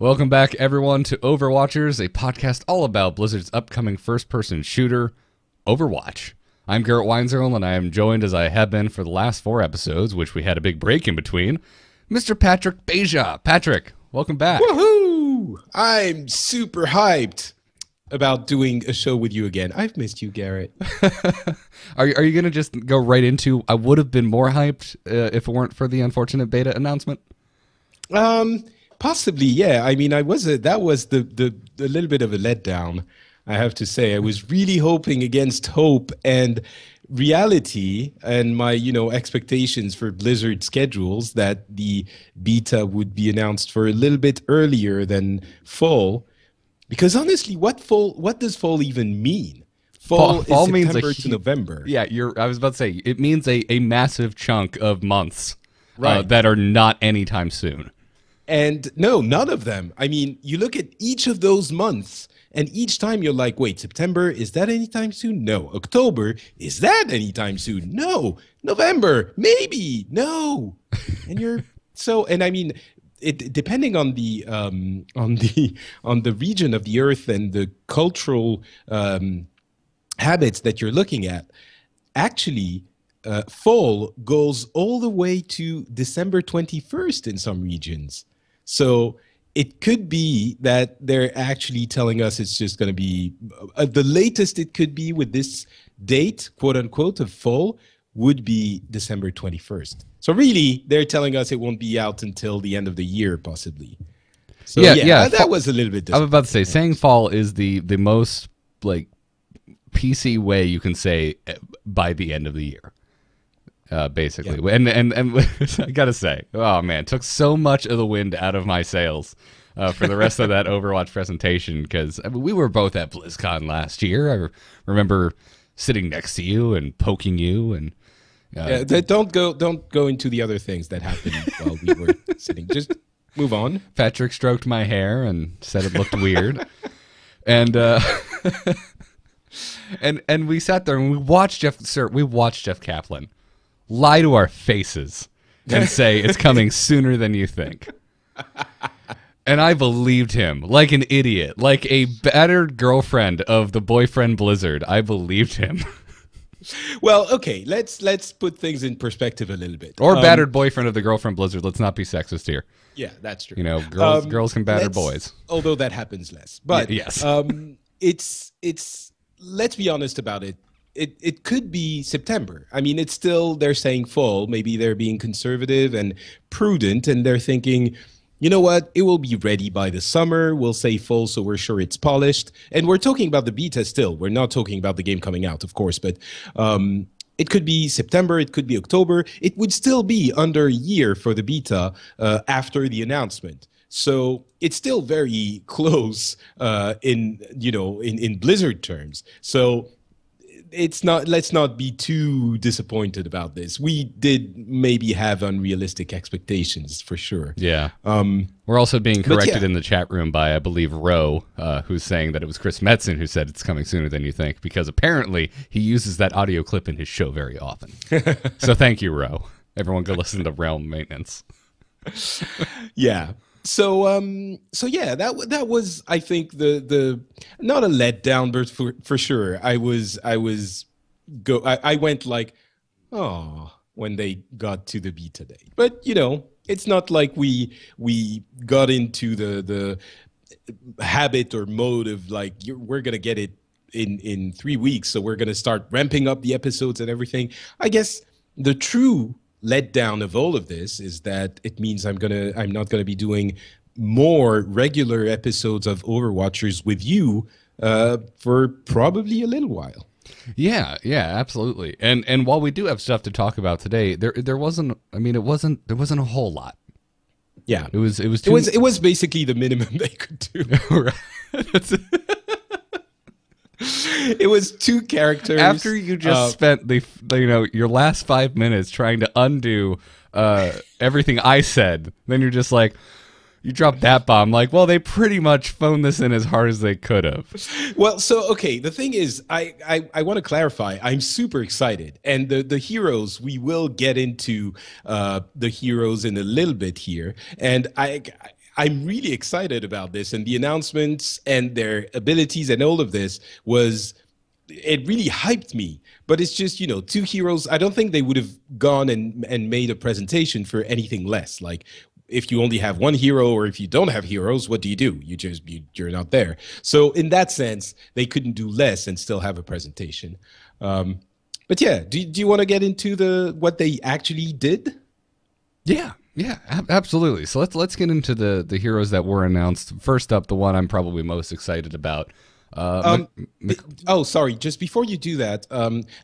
Welcome back, everyone, to Overwatchers, a podcast all about Blizzard's upcoming first-person shooter, Overwatch. I'm Garrett Weinzierl, and I am joined, as I have been for the last 4 episodes, which we had a big break in between, Mr. Patrick Beja. Patrick, welcome back. Woohoo! I'm super hyped about doing a show with you again. I've missed you, Garrett. Are you going to just go right into, I would have been more hyped if it weren't for the unfortunate beta announcement? Possibly, yeah. I mean, that was the little bit of a letdown, I have to say. I was really hoping against hope and reality and my, expectations for Blizzard schedules that the beta would be announced for a little bit earlier than fall. Because honestly, what does fall even mean? Fall is September to November. Yeah, I was about to say, it means a massive chunk of months that are not anytime soon. And no, none of them. I mean, you look at each of those months, and each time you're like, wait, September, is that anytime soon? No. October, is that anytime soon? No. November, maybe. No. And I mean, depending on the region of the earth and the cultural habits that you're looking at, actually, fall goes all the way to December 21st in some regions. So it could be that they're actually telling us it's just going to be the latest it could be with this date, quote unquote, of fall would be December 21st. So really, they're telling us it won't be out until the end of the year, possibly. So yeah. That was a little bit I was about to say, saying fall is the most like PC way you can say by the end of the year. Basically, yeah. and I gotta say, oh man, took so much of the wind out of my sails for the rest of that Overwatch presentation, because we were both at BlizzCon last year. I remember sitting next to you and poking you, and don't go into the other things that happened while we were sitting. Just move on. Patrick stroked my hair and said it looked weird, and and we sat there and we watched Jeff Kaplan lie to our faces and say it's coming sooner than you think. And I believed him like an idiot, like a battered girlfriend of the boyfriend Blizzard. I believed him. Well, okay, let's put things in perspective a little bit. Or battered boyfriend of the girlfriend Blizzard. Let's not be sexist here. Yeah, that's true. Girls can batter boys. Although that happens less. But yes. It's let's be honest about it. It could be September. I mean, it's still, they're saying fall. Maybe they're being conservative and prudent, and they're thinking, you know what, it will be ready by the summer. We'll say fall, so we're sure it's polished. And we're talking about the beta still. We're not talking about the game coming out, of course, but it could be September, it could be October. It would still be under a year for the beta after the announcement. So it's still very close in Blizzard terms. So it's not. Let's not be too disappointed about this. We did maybe have unrealistic expectations for sure. Yeah. We're also being corrected in the chat room by, I believe, Ro, who's saying that it was Chris Metzen who said it's coming sooner than you think, because apparently he uses that audio clip in his show very often. So thank you, Ro. Everyone go listen to Realm Maintenance. Yeah. So yeah, that was, I think, the not a letdown, but for sure I went like, oh, when they got to the beta day. But it's not like we got into the habit or mode of like, we're gonna get it in 3 weeks, so we're gonna start ramping up the episodes and everything. I guess the true letdown of all of this is that it means I'm not gonna be doing more regular episodes of Overwatchers with you for probably a little while. Yeah, absolutely. And while we do have stuff to talk about today, there wasn't a whole lot. Yeah, it was basically the minimum they could do. It was 2 characters. After you just spent your last 5 minutes trying to undo everything I said, then you're just like, you dropped that bomb. Like, well, they pretty much phoned this in as hard as they could have. Well, so okay, the thing is, I want to clarify. I'm super excited, and the heroes, we will get into the heroes in a little bit here, and I'm really excited about this, and the announcements and their abilities and all of this was it really hyped me. But it's just, two heroes. I don't think they would have gone and made a presentation for anything less. Like, if you only have one hero or if you don't have heroes, what do? You're not there. So in that sense, they couldn't do less and still have a presentation. But yeah, do you want to get into what they actually did? Yeah, absolutely. So let's get into the heroes that were announced. First up, the one I'm probably most excited about. Sorry. Just before you do that,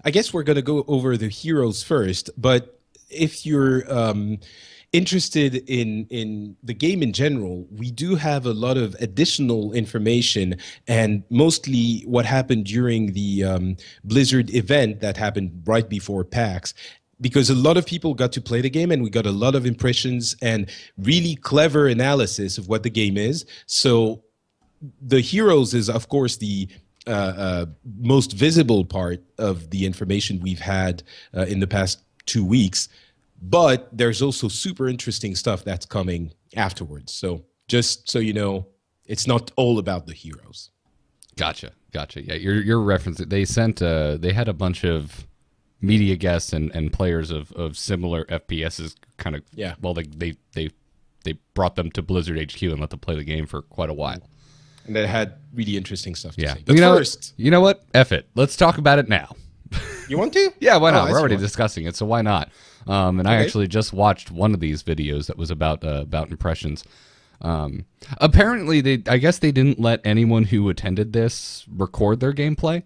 I guess we're going to go over the heroes first. But if you're interested in the game in general, we do have a lot of additional information, and mostly what happened during the Blizzard event that happened right before PAX. Because a lot of people got to play the game, and we got a lot of impressions and really clever analysis of what the game is. So the heroes is, of course, the most visible part of the information we've had in the past 2 weeks. But there's also super interesting stuff that's coming afterwards. So just so you know, it's not all about the heroes. Gotcha. Yeah, you're referencing. They had a bunch of media guests and players of similar FPSs. Kind of. Yeah. Well, they brought them to Blizzard HQ and let them play the game for quite a while. And they had really interesting stuff to say. But you know what? F it. Let's talk about it now. You want to? Yeah, why not? We're already discussing it, so why not? And I actually just watched one of these videos that was about impressions. Apparently, I guess they didn't let anyone who attended this record their gameplay.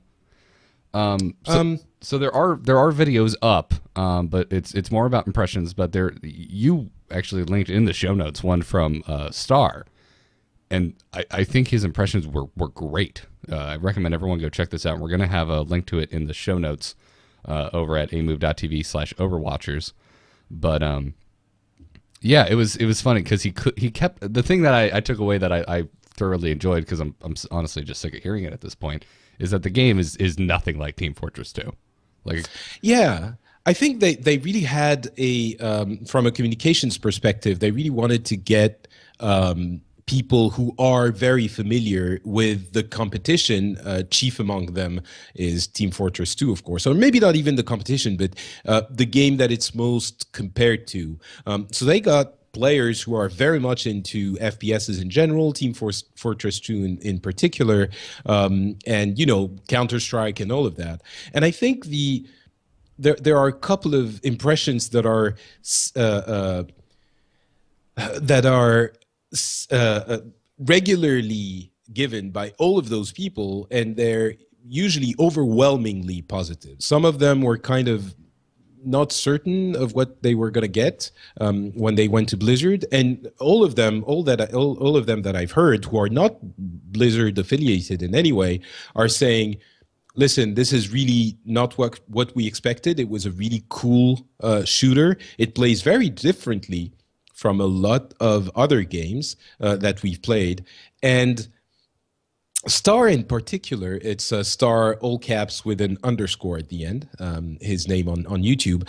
So there are videos up, but it's more about impressions. But you actually linked in the show notes one from Star, and I think his impressions were great. I recommend everyone go check this out. We're gonna have a link to it in the show notes over at amove.tv/Overwatchers. But yeah, it was funny because he kept the thing that I took away that I thoroughly enjoyed, because I'm honestly just sick of hearing it at this point, is that the game is nothing like Team Fortress 2. Like, yeah, I think they really had from a communications perspective, they really wanted to get people who are very familiar with the competition. Chief among them is Team Fortress 2, of course, or maybe not even the competition, but the game that it's most compared to. So they got players who are very much into FPSs in general, Team Fortress 2 in particular, and Counter-Strike and all of that. And I think there are a couple of impressions that are regularly given by all of those people, and they're usually overwhelmingly positive. Some of them were kind of not certain of what they were going to get when they went to Blizzard, and all of them that I've heard who are not Blizzard affiliated in any way are saying, listen, this is really not what we expected. It was a really cool shooter. It plays very differently from a lot of other games that we've played. And Star in particular, it's Star all caps with an underscore at the end, his name on YouTube.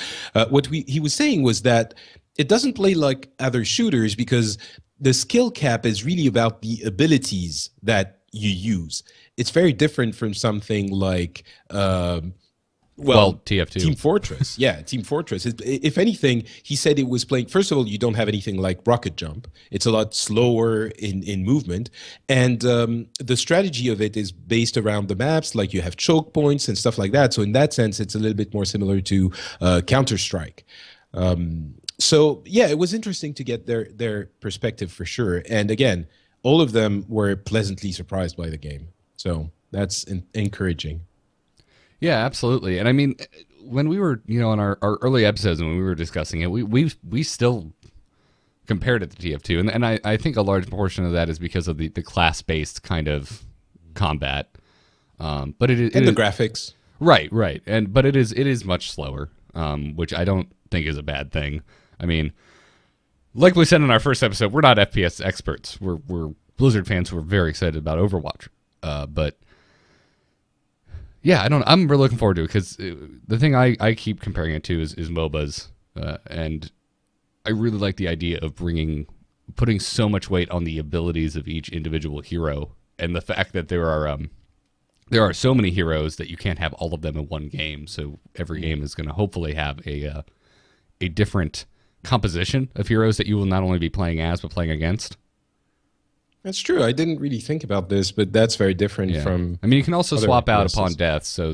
What he was saying was that it doesn't play like other shooters because the skill cap is really about the abilities that you use. It's very different from something like TF2. Team Fortress. Yeah, Team Fortress. If anything, he said it was playing, first of all, you don't have anything like rocket jump. It's a lot slower in movement. And the strategy of it is based around the maps, like you have choke points and stuff like that. So in that sense, it's a little bit more similar to Counter-Strike. So yeah, it was interesting to get their perspective for sure. And again, all of them were pleasantly surprised by the game. So that's encouraging. Yeah, absolutely. And I mean, when we were, in our early episodes, when we were discussing it, we still compared it to TF2. And I think a large portion of that is because of the class-based kind of combat. But it the graphics. Right. But it is much slower, which I don't think is a bad thing. I mean, like we said in our first episode, we're not FPS experts. We're Blizzard fans who are very excited about Overwatch. But yeah, I'm really looking forward to it because the thing I keep comparing it to is MOBAs, and I really like the idea of bringing putting so much weight on the abilities of each individual hero, and the fact that there are so many heroes that you can't have all of them in one game. So every game is going to hopefully have a different composition of heroes that you will not only be playing as but playing against. That's true. I didn't really think about this, but that's very different from. I mean, you can also swap out classes. upon death. So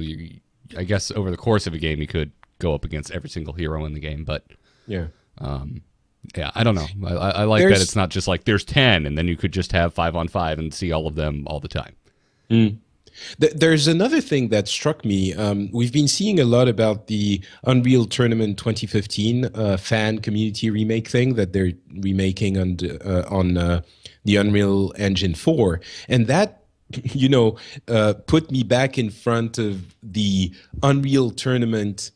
I guess over the course of a game, you could go up against every single hero in the game. But yeah, I don't know. I like that it's not just like there's 10, and then you could just have 5-on-5 and see all of them all the time. There's another thing that struck me. We've been seeing a lot about the Unreal Tournament 2015 fan community remake thing that they're remaking on the Unreal Engine 4. And that, put me back in front of the Unreal Tournament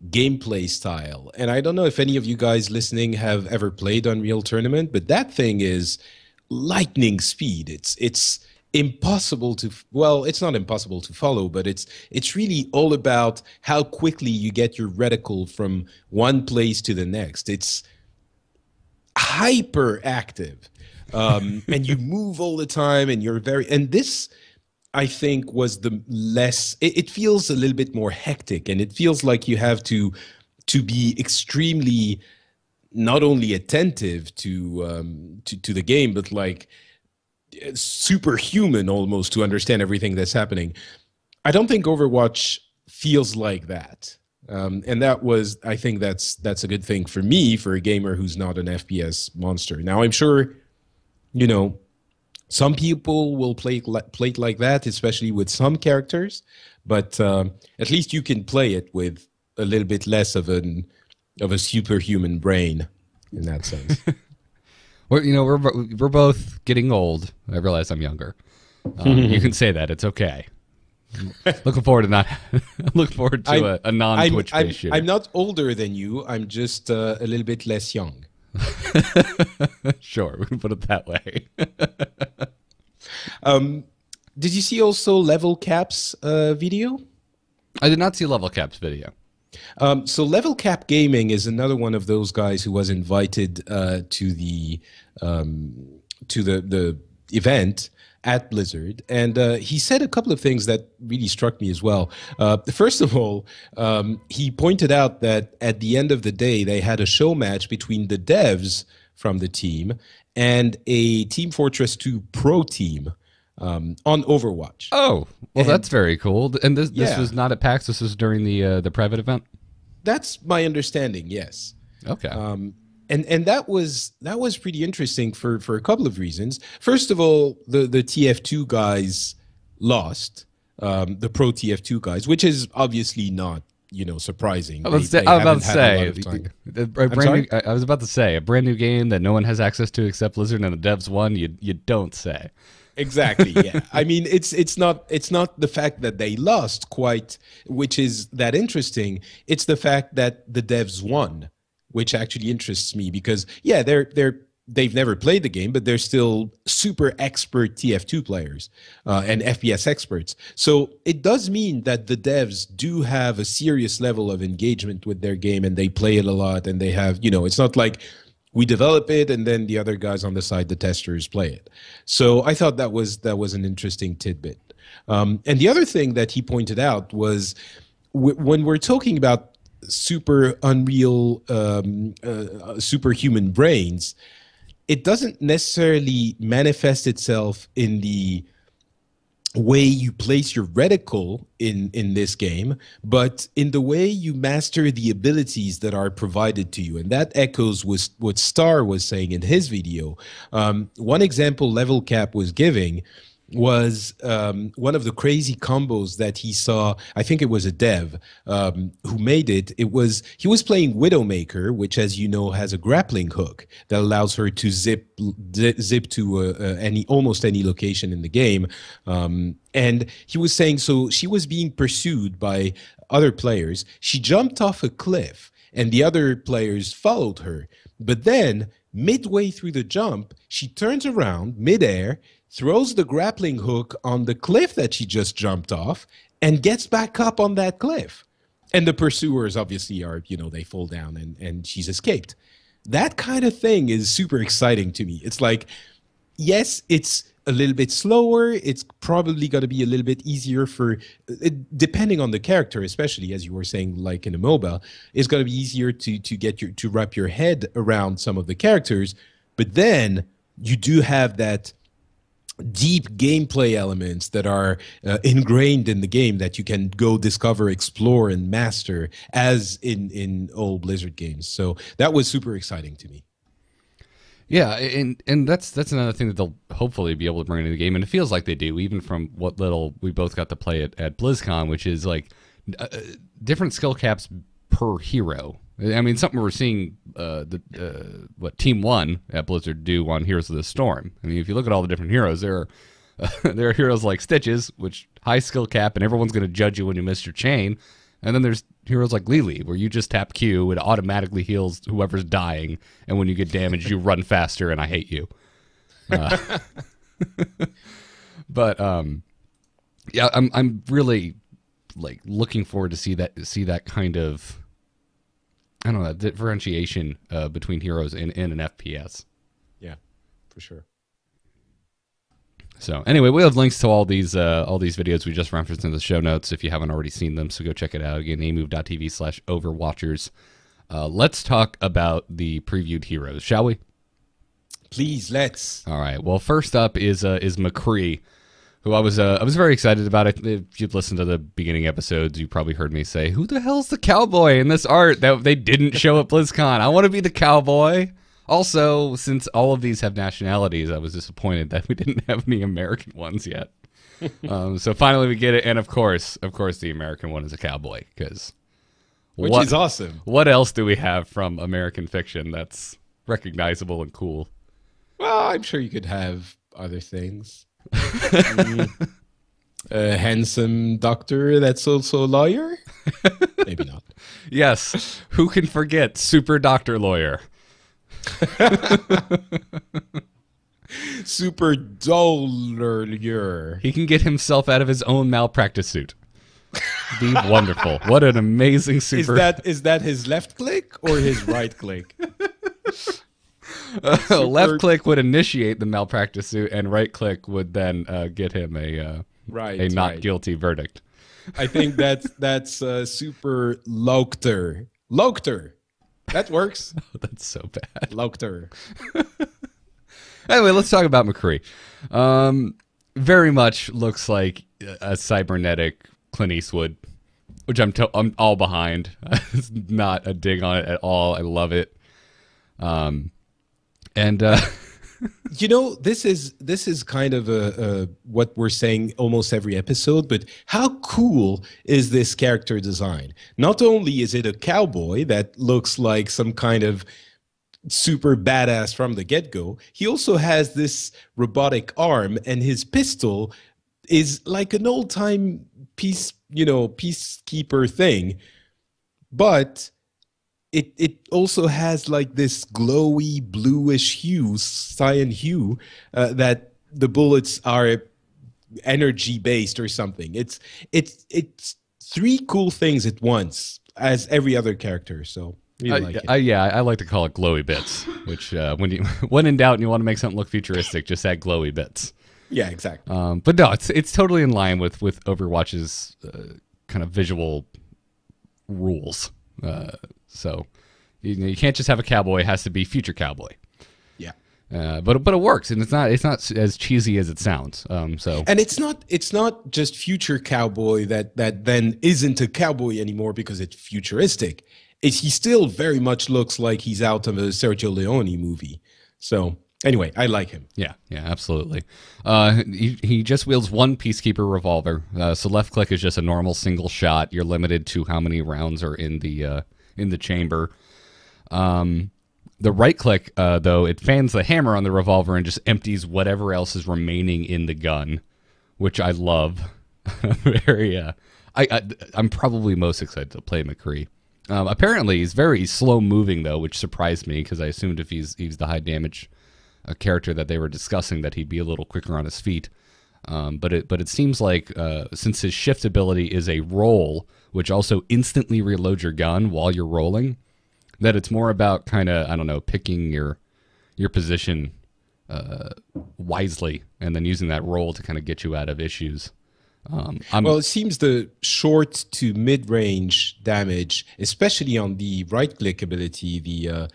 gameplay style. And I don't know if any of you guys listening have ever played Unreal Tournament, but that thing is lightning speed. It's impossible to, well, it's not impossible to follow, but it's really all about how quickly you get your reticle from one place to the next. It's hyper active. And you move all the time, and and this, I think, was the less, it feels a little bit more hectic, and it feels like you have to be extremely not only attentive to the game, but like superhuman almost to understand everything that's happening. I don't think Overwatch feels like that. And I think that's a good thing for me, for a gamer who's not an FPS monster. Now, I'm sure, some people will play it like that, especially with some characters, but at least you can play it with a little bit less of a superhuman brain in that sense. Well, we're both getting old. I realize I'm younger. You can say that; it's okay. Looking forward to a non-Twitch based shooter. I'm not older than you. I'm just a little bit less young. Sure, we can put it that way. Did you see also Level Cap's video? I did not see Level Cap's video. So Level Cap Gaming is another one of those guys who was invited to the event at Blizzard, and he said a couple of things that really struck me as well. First of all, he pointed out that at the end of the day, they had a show match between the devs from the team and a Team Fortress 2 pro team on Overwatch. Oh, well, that's very cool. And this was not at PAX. This was during the private event. That's my understanding. Yes. Okay. And that was pretty interesting for a couple of reasons. First of all, the TF2 guys lost, the pro TF2 guys, which is obviously not surprising. I was about to say a brand new game that no one has access to except Blizzard, and the devs won. You don't say. Exactly. Yeah. I mean, it's not the fact that they lost quite, which is that interesting. It's the fact that the devs won, which actually interests me because they've never played the game, but they're still super expert TF2 players and FPS experts. So it does mean that the devs do have a serious level of engagement with their game, and they play it a lot, and they have, it's not like we develop it and then the other guys on the side, the testers, play it. So I thought that was an interesting tidbit. And the other thing that he pointed out was when we're talking about super unreal, superhuman brains, it doesn't necessarily manifest itself in the way you place your reticle in this game, but in the way you master the abilities that are provided to you. And that echoes what Star was saying in his video. One example Level Cap was giving was one of the crazy combos that he saw. I think it was a dev who made it. He was playing Widowmaker, which, as you know, has a grappling hook that allows her to zip to almost any location in the game. And he was saying, so she was being pursued by other players. She jumped off a cliff, and the other players followed her. But then, midway through the jump, she turns around midair, throws the grappling hook on the cliff that she just jumped off, and gets back up on that cliff. And the pursuers obviously are, they fall down, and she's escaped. That kind of thing is super exciting to me. It's like, yes, it's a little bit slower. It's probably going to be a little bit easier for, depending on the character, especially as you were saying, like in a MOBA, it's going to be easier to get your to wrap your head around some of the characters. But then you do have that deep gameplay elements that are ingrained in the game that you can go discover, explore, and master, as in old Blizzard games. So that was super exciting to me. Yeah, and that's another thing that they'll hopefully be able to bring into the game, and it feels like they do, even from what little we both got to play at BlizzCon, which is like different skill caps per hero. I mean, something we're seeing what Team One at Blizzard do on Heroes of the Storm. I mean, if you look at all the different heroes, there are heroes like Stitches, which high skill cap, and everyone's going to judge you when you miss your chain. And then there's heroes like Lily, where you just tap Q, it automatically heals whoever's dying, and when you get damaged, you run faster, and I hate you. But yeah, I'm really like looking forward to see that kind of, I don't know, differentiation between heroes in an FPS. Yeah, for sure. So anyway, we have links to all these videos we just referenced in the show notes if you haven't already seen them. So go check it out again, amove.tv/Overwatchers. Let's talk about the previewed heroes, shall we? Please, let's. All right. Well, first up is McCree, who I was very excited about. If you've listened to the beginning episodes, you probably heard me say, "Who the hell's the cowboy in this art that they didn't show at BlizzCon? I want to be the cowboy." Also, since all of these have nationalities, I was disappointed that we didn't have any American ones yet. So finally we get it, and of course, the American one is a cowboy, which is awesome. What else do we have from American fiction that's recognizable and cool? Well, I'm sure you could have other things. A handsome doctor that's also a lawyer? Maybe not. Yes, who can forget Super Doctor Lawyer? Super dollar. He can get himself out of his own malpractice suit. Be wonderful. What an amazing super. Is that his left click or his right click? Left click would initiate the malpractice suit, and right click would then get him a not guilty verdict. I think that's super Lokter. Lokter. That works. Oh, that's so bad. Lokter. Anyway, let's talk about McCree. Very much looks like a cybernetic Clint Eastwood, which I'm all behind. It's not a dig on it at all. I love it. You know, this is kind of what we're saying almost every episode, but how cool is this character design? Not only is it a cowboy that looks like some kind of super badass from the get-go, he also has this robotic arm, and his pistol is like an old-time peacekeeper thing, but it also has like this glowy bluish hue, cyan hue, that the bullets are energy based or something. It's three cool things at once, as every other character. So really like it. I like to call it glowy bits, which when in doubt and you want to make something look futuristic, just add glowy bits. Yeah, exactly. But no, it's totally in line with Overwatch's kind of visual rules. So you can't just have a cowboy; it has to be future cowboy. Yeah, but it works, and it's not as cheesy as it sounds. And it's not just future cowboy that then isn't a cowboy anymore because it's futuristic. He still very much looks like he's out of a Sergio Leone movie. So anyway, I like him. Yeah, absolutely. He just wields one Peacekeeper revolver. So left click is just a normal single shot. You're limited to how many rounds are in the chamber. The right click, though, it fans the hammer on the revolver and just empties whatever else is remaining in the gun, which I love. I'm probably most excited to play McCree. Apparently, he's very slow moving though, which surprised me because I assumed if he's the high damage character that they were discussing, that he'd be a little quicker on his feet. But it seems like since his shift ability is a roll, which also instantly reloads your gun while you're rolling, that it's more about kind of, I don't know, picking your position wisely and then using that role to kind of get you out of issues. Well, it seems the short to mid-range damage, especially on the right-click ability, the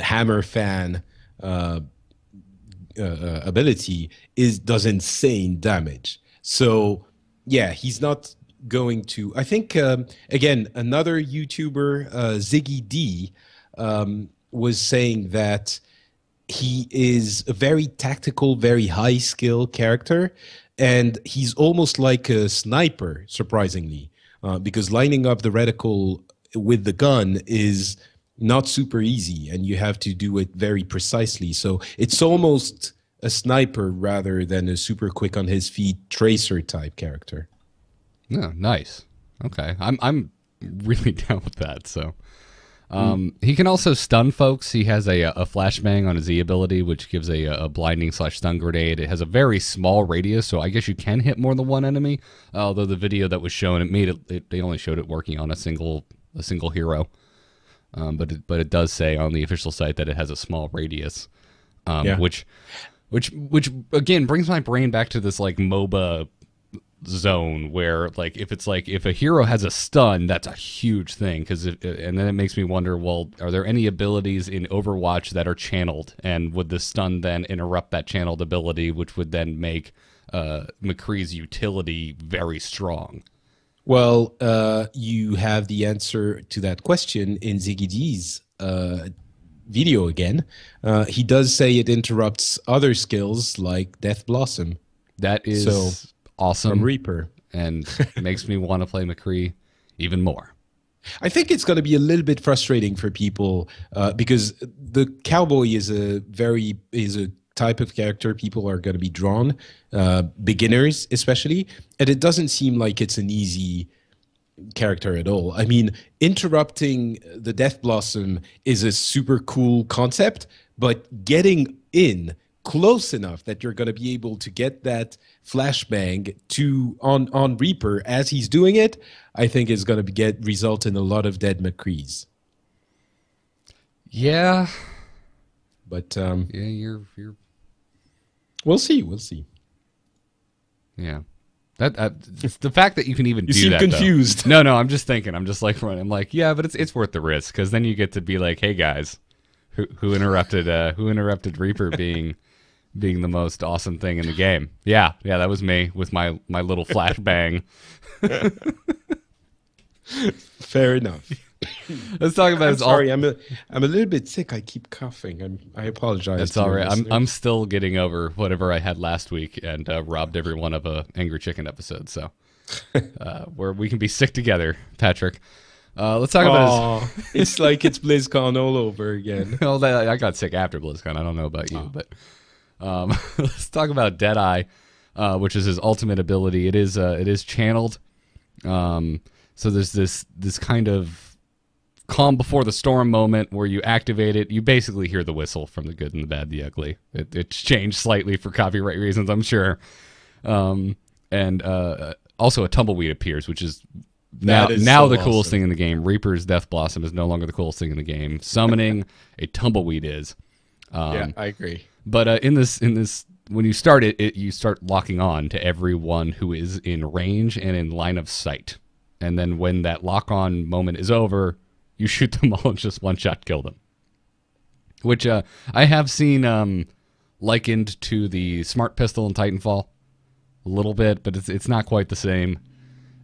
hammer fan ability, does insane damage. So, yeah, he's not going to... I think, again, another YouTuber, Ziggy D, was saying that he is a very tactical, very high-skill character, and he's almost like a sniper, surprisingly, because lining up the reticle with the gun is not super easy, and you have to do it very precisely. So it's almost a sniper rather than a super quick on his feet tracer type character. Yeah, nice. Okay, I'm really down with that. So. He can also stun folks. He has a flashbang on his E ability, which gives a blinding / stun grenade. It has a very small radius, so I guess you can hit more than one enemy. Although the video that was shown, they only showed it working on a single hero. But it does say on the official site that it has a small radius, which again brings my brain back to this like MOBA zone where if a hero has a stun, that's a huge thing, and then it makes me wonder, well, are there any abilities in Overwatch that are channeled, and would the stun then interrupt that channeled ability, which would then make McCree's utility very strong? Well, you have the answer to that question in Ziggy D's video again. He does say it interrupts other skills like Death Blossom. That is awesome. From Reaper. And makes me want to play McCree even more. I think it's going to be a little bit frustrating for people because the cowboy is a type of character people are going to be drawn, beginners especially, and it doesn't seem like it's an easy character at all. I mean, interrupting the Death Blossom is a super cool concept, but getting in close enough that you're going to be able to get that flashbang on Reaper as he's doing it, I think is going to result in a lot of dead McCrees. Yeah, but yeah, you're. We'll see. Yeah, the fact that you can even do that. You seem confused. No, I'm just thinking. I'm just like running. I'm like, yeah, but it's worth the risk, because then you get to be like, hey guys, who interrupted Reaper being the most awesome thing in the game. Yeah, that was me with my little flashbang. Fair enough. Let's talk about. I'm sorry, I'm a little bit sick. I keep coughing. I apologize. That's all right. I'm still getting over whatever I had last week and robbed everyone of a Angry Chicken episode. So where we can be sick together, Patrick. Let's talk about it's like it's BlizzCon all over again. Well, I got sick after BlizzCon. I don't know about you, but let's talk about Deadeye, which is his ultimate ability. It is channeled. So there's this kind of calm before the storm moment where you activate it. You basically hear the whistle from the good and the bad, the ugly. It's changed slightly for copyright reasons, I'm sure. And also a tumbleweed appears, which is now the coolest thing in the game. Reaper's Death Blossom is no longer the coolest thing in the game. Summoning a tumbleweed is. Yeah, I agree. But in this, when you start it, you start locking on to everyone who is in range and in line of sight. And then when that lock-on moment is over, you shoot them all and just one-shot kill them. Which I have seen likened to the smart pistol in Titanfall a little bit, but it's not quite the same.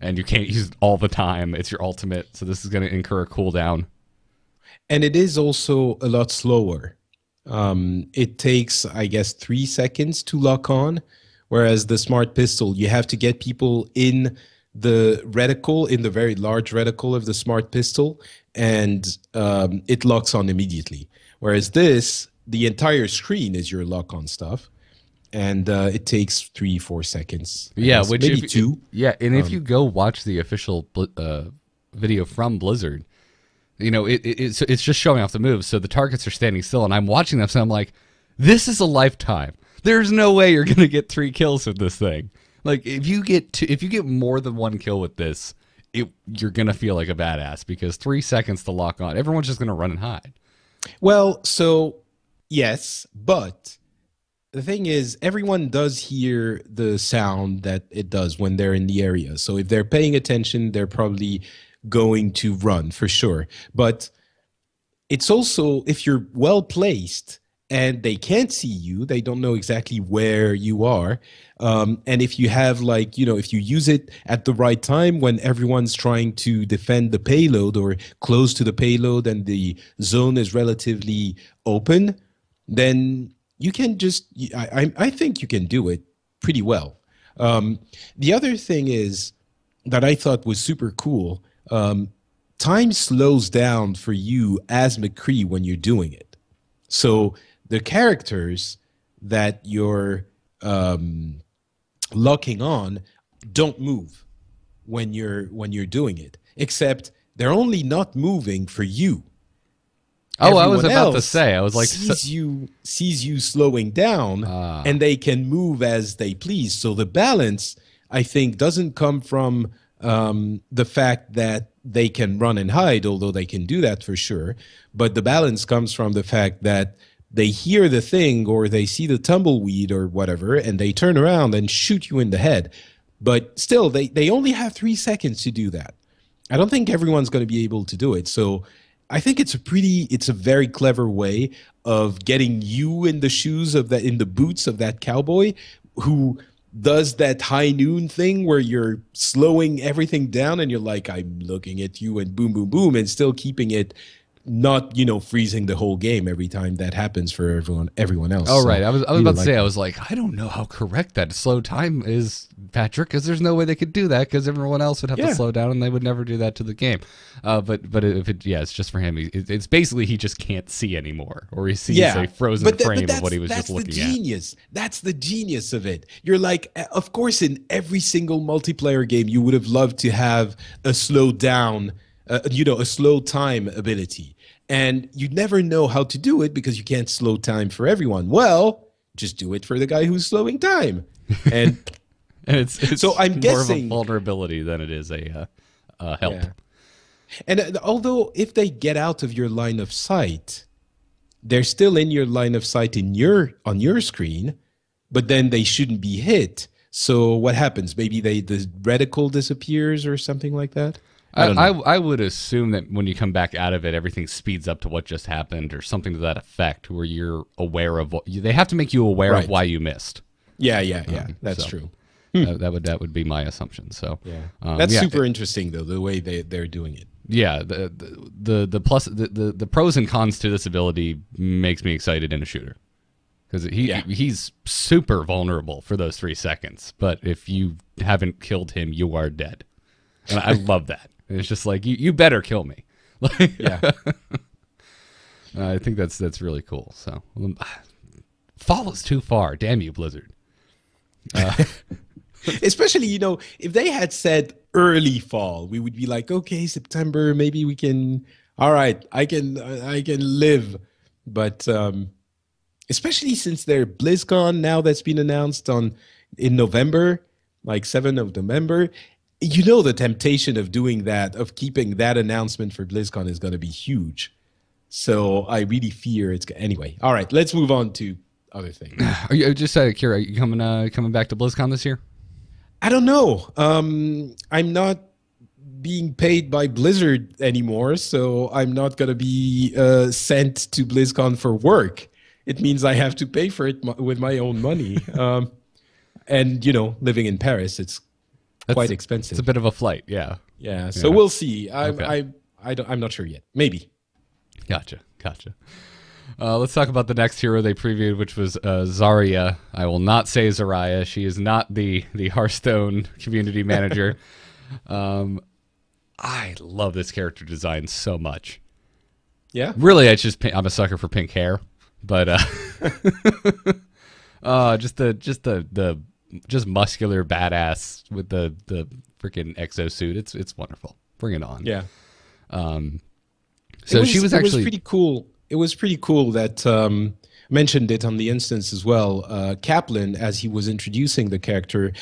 And you can't use it all the time. It's your ultimate, so this is going to incur a cooldown. And it is also a lot slower. It takes, I guess, 3 seconds to lock on, whereas the smart pistol, you have to get people in the reticle, in the very large reticle of the smart pistol, and it locks on immediately. Whereas this, the entire screen is your lock-on stuff, and it takes 3-4 seconds. Yeah, which maybe 2. Yeah, and if you go watch the official video from Blizzard, you know, it's just showing off the moves, so the targets are standing still, and I'm watching them, so I'm like, this is a lifetime. There's no way you're going to get 3 kills with this thing. Like, if you get more than 1 kill with this, you're gonna feel like a badass because 3 seconds to lock on, everyone's just gonna run and hide. Well, so yes, but the thing is, everyone does hear the sound that it does when they're in the area. So if they're paying attention, they're probably going to run for sure. But it's also, if you're well placed and they can't see you, they don't know exactly where you are. And if you have, like, you know, if you use it at the right time when everyone's trying to defend the payload or close to the payload and the zone is relatively open, then you can just, I think you can do it pretty well. The other thing is that I thought was super cool. Time slows down for you as McCree when you're doing it. So the characters that you're locking on don't move when you're doing it, except they're only not moving for you. Oh, I was about to say, I was like, sees you slowing down, and they can move as they please. So the balance, I think, doesn't come from the fact that they can run and hide, although they can do that for sure. But the balance comes from the fact that they hear the thing or they see the tumbleweed or whatever, and they turn around and shoot you in the head. But still, they only have 3 seconds to do that. I don't think everyone's going to be able to do it. So I think it's a very clever way of getting you in the shoes of in the boots of that cowboy who does that high noon thing where you're slowing everything down and you're like, I'm looking at you, and boom, boom, boom, and still keeping it not, you know, freezing the whole game every time that happens for everyone else. Oh, so, right. I was about to say, I was like, I don't know how correct that slow time is, Patrick, because there's no way they could do that because everyone else would have to slow down and they would never do that to the game. But if it, it's just for him. It's basically he just can't see anymore, or he sees a frozen frame of what he was just looking at. That's the genius of it. You're like, of course, in every single multiplayer game, you would have loved to have a slow down, a slow time ability. And you never know how to do it because you can't slow time for everyone. Well, just do it for the guy who's slowing time. And, and it's so I'm more guessing of a vulnerability than it is a help. Yeah. And although if they get out of your line of sight, they're still in your line of sight on your screen, but then they shouldn't be hit. So what happens? Maybe the reticle disappears or something like that? I would assume that when you come back out of it, everything speeds up to what just happened or something to that effect where you're aware of what they have to make you aware of why you missed. Yeah. That's true. That would be my assumption. So that's super interesting though, the way they're doing it. Yeah, the pros and cons to this ability makes me excited in a shooter because he's super vulnerable for those 3 seconds. But if you haven't killed him, you are dead, and I love that. It's just like you better kill me. Yeah, I think that's really cool. So fall is too far. Damn you, Blizzard. Especially, if they had said early fall, we would be like, okay, September, maybe we can. All right, I can live. But especially since their BlizzCon now that's been announced in November, like 7th of November. The temptation of doing that, of keeping that announcement for BlizzCon is going to be huge. So I really fear anyway. All right, let's move on to other things. Are you just out of curiosity? Are you coming back to BlizzCon this year? I don't know. I'm not being paid by Blizzard anymore, so I'm not going to be sent to BlizzCon for work. It means I have to pay for it with my own money. And living in Paris, it's quite expensive. It's a bit of a flight, yeah. Yeah, so we'll see. I'm not sure yet. Maybe. Gotcha. Let's talk about the next hero they previewed, which was Zarya. I will not say Zarya. She is not the Hearthstone community manager. I love this character design so much. Yeah? Really, I'm a sucker for pink hair, but just muscular badass with the freaking exosuit. It's wonderful. Bring it on. Yeah. So she was actually pretty cool. It was pretty cool that mentioned it on the instance as well. Kaplan, as he was introducing the character,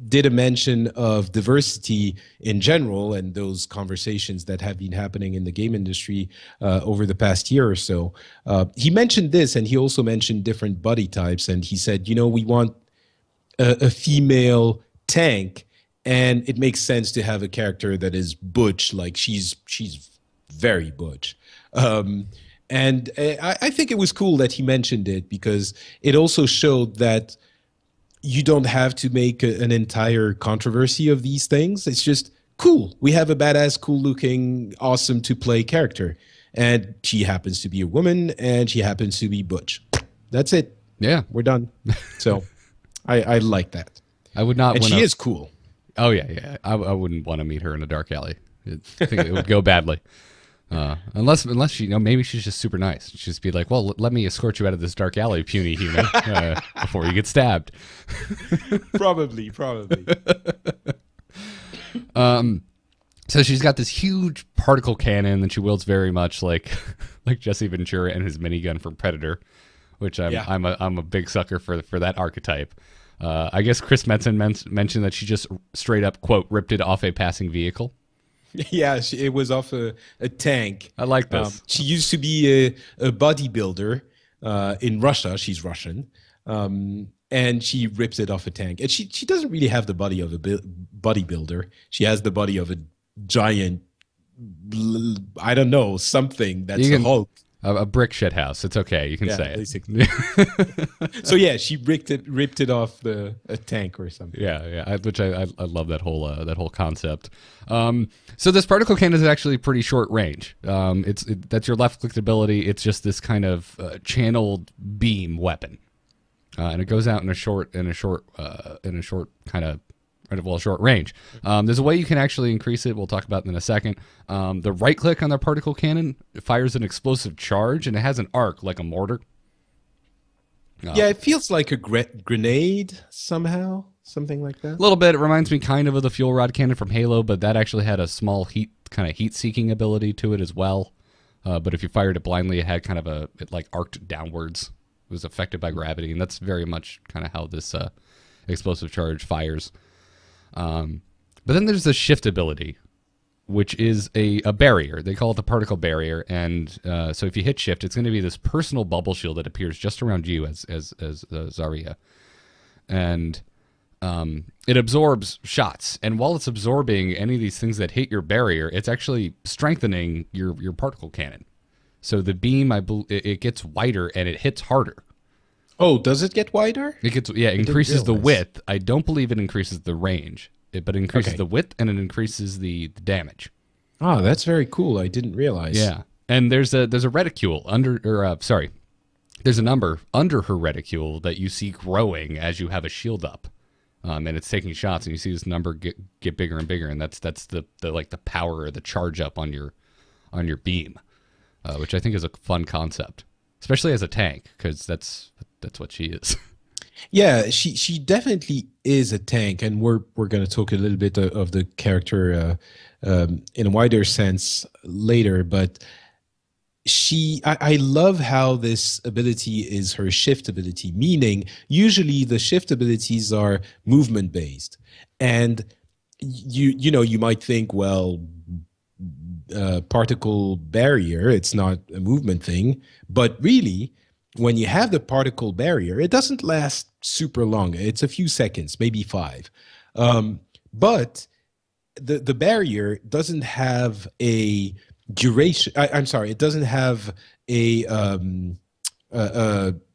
did a mention of diversity in general and those conversations that have been happening in the game industry over the past year or so. He mentioned this, and he also mentioned different body types. And he said, we want a female tank, and it makes sense to have a character that is butch, like she's very butch. And I think it was cool that he mentioned it, because it also showed that you don't have to make an entire controversy of these things. It's just cool. We have a badass, cool looking, awesome to play character. And she happens to be a woman, and she happens to be butch. That's it. Yeah. We're done. So I like that. I would not. And she is cool. Oh, yeah. I wouldn't want to meet her in a dark alley. I think it would go badly. Unless she, maybe she's just super nice. She'd just be like, well, let me escort you out of this dark alley, puny human, before you get stabbed. Probably. So she's got this huge particle cannon that she wields very much like Jesse Ventura and his minigun from Predator, which I'm a big sucker for that archetype. I guess Chris Metzen mentioned that she just straight up, quote, ripped it off a passing vehicle. Yeah, it was off a tank. I like this. She used to be a bodybuilder in Russia. She's Russian. And she rips it off a tank. And she doesn't really have the body of a bodybuilder. She has the body of a giant, I don't know, something that's a Hulk. A brick shit house. It's okay. You can say basically. It. So yeah, she ripped it off a tank or something. Yeah. Which I love that whole concept. So this particle cannon is actually pretty short range. That's your left click ability. It's just this kind of channeled beam weapon, and it goes out in a short range. There's a way you can actually increase it. We'll talk about it in a second. The right click on the particle cannon fires an explosive charge, and it has an arc like a mortar. Yeah, it feels like a grenade somehow, something like that. A little bit. It reminds me kind of the fuel rod cannon from Halo, but that actually had a small heat-seeking ability to it as well. But if you fired it blindly, it had kind of it like arced downwards. It was affected by gravity, and that's very much kind of how this explosive charge fires. But then there's the shift ability, which is a barrier. They call it the particle barrier, and so if you hit shift, it's going to be this personal bubble shield that appears just around you as Zarya, and it absorbs shots. And while it's absorbing any of these things that hit your barrier, it's actually strengthening your particle cannon. So the beam, it gets wider and it hits harder. Oh, does it get wider? It increases the width. I don't believe it increases the range, but it increases the width and it increases the damage. Oh, that's very cool. I didn't realize. Yeah, and there's a reticule there's a number under her reticule that you see growing as you have a shield up, and it's taking shots, and you see this number get bigger and bigger, and that's the power or the charge up on your beam, which I think is a fun concept, especially as a tank, because that's what she is. Yeah, she definitely is a tank, and we're going to talk a little bit of the character in a wider sense later. But I love how this ability is her shift ability, meaning usually the shift abilities are movement based, and you might think, well, particle barrier, it's not a movement thing, but really, when you have the particle barrier, it doesn't last super long. It's a few seconds, maybe 5. But the barrier doesn't have a duration. I'm sorry, it doesn't have a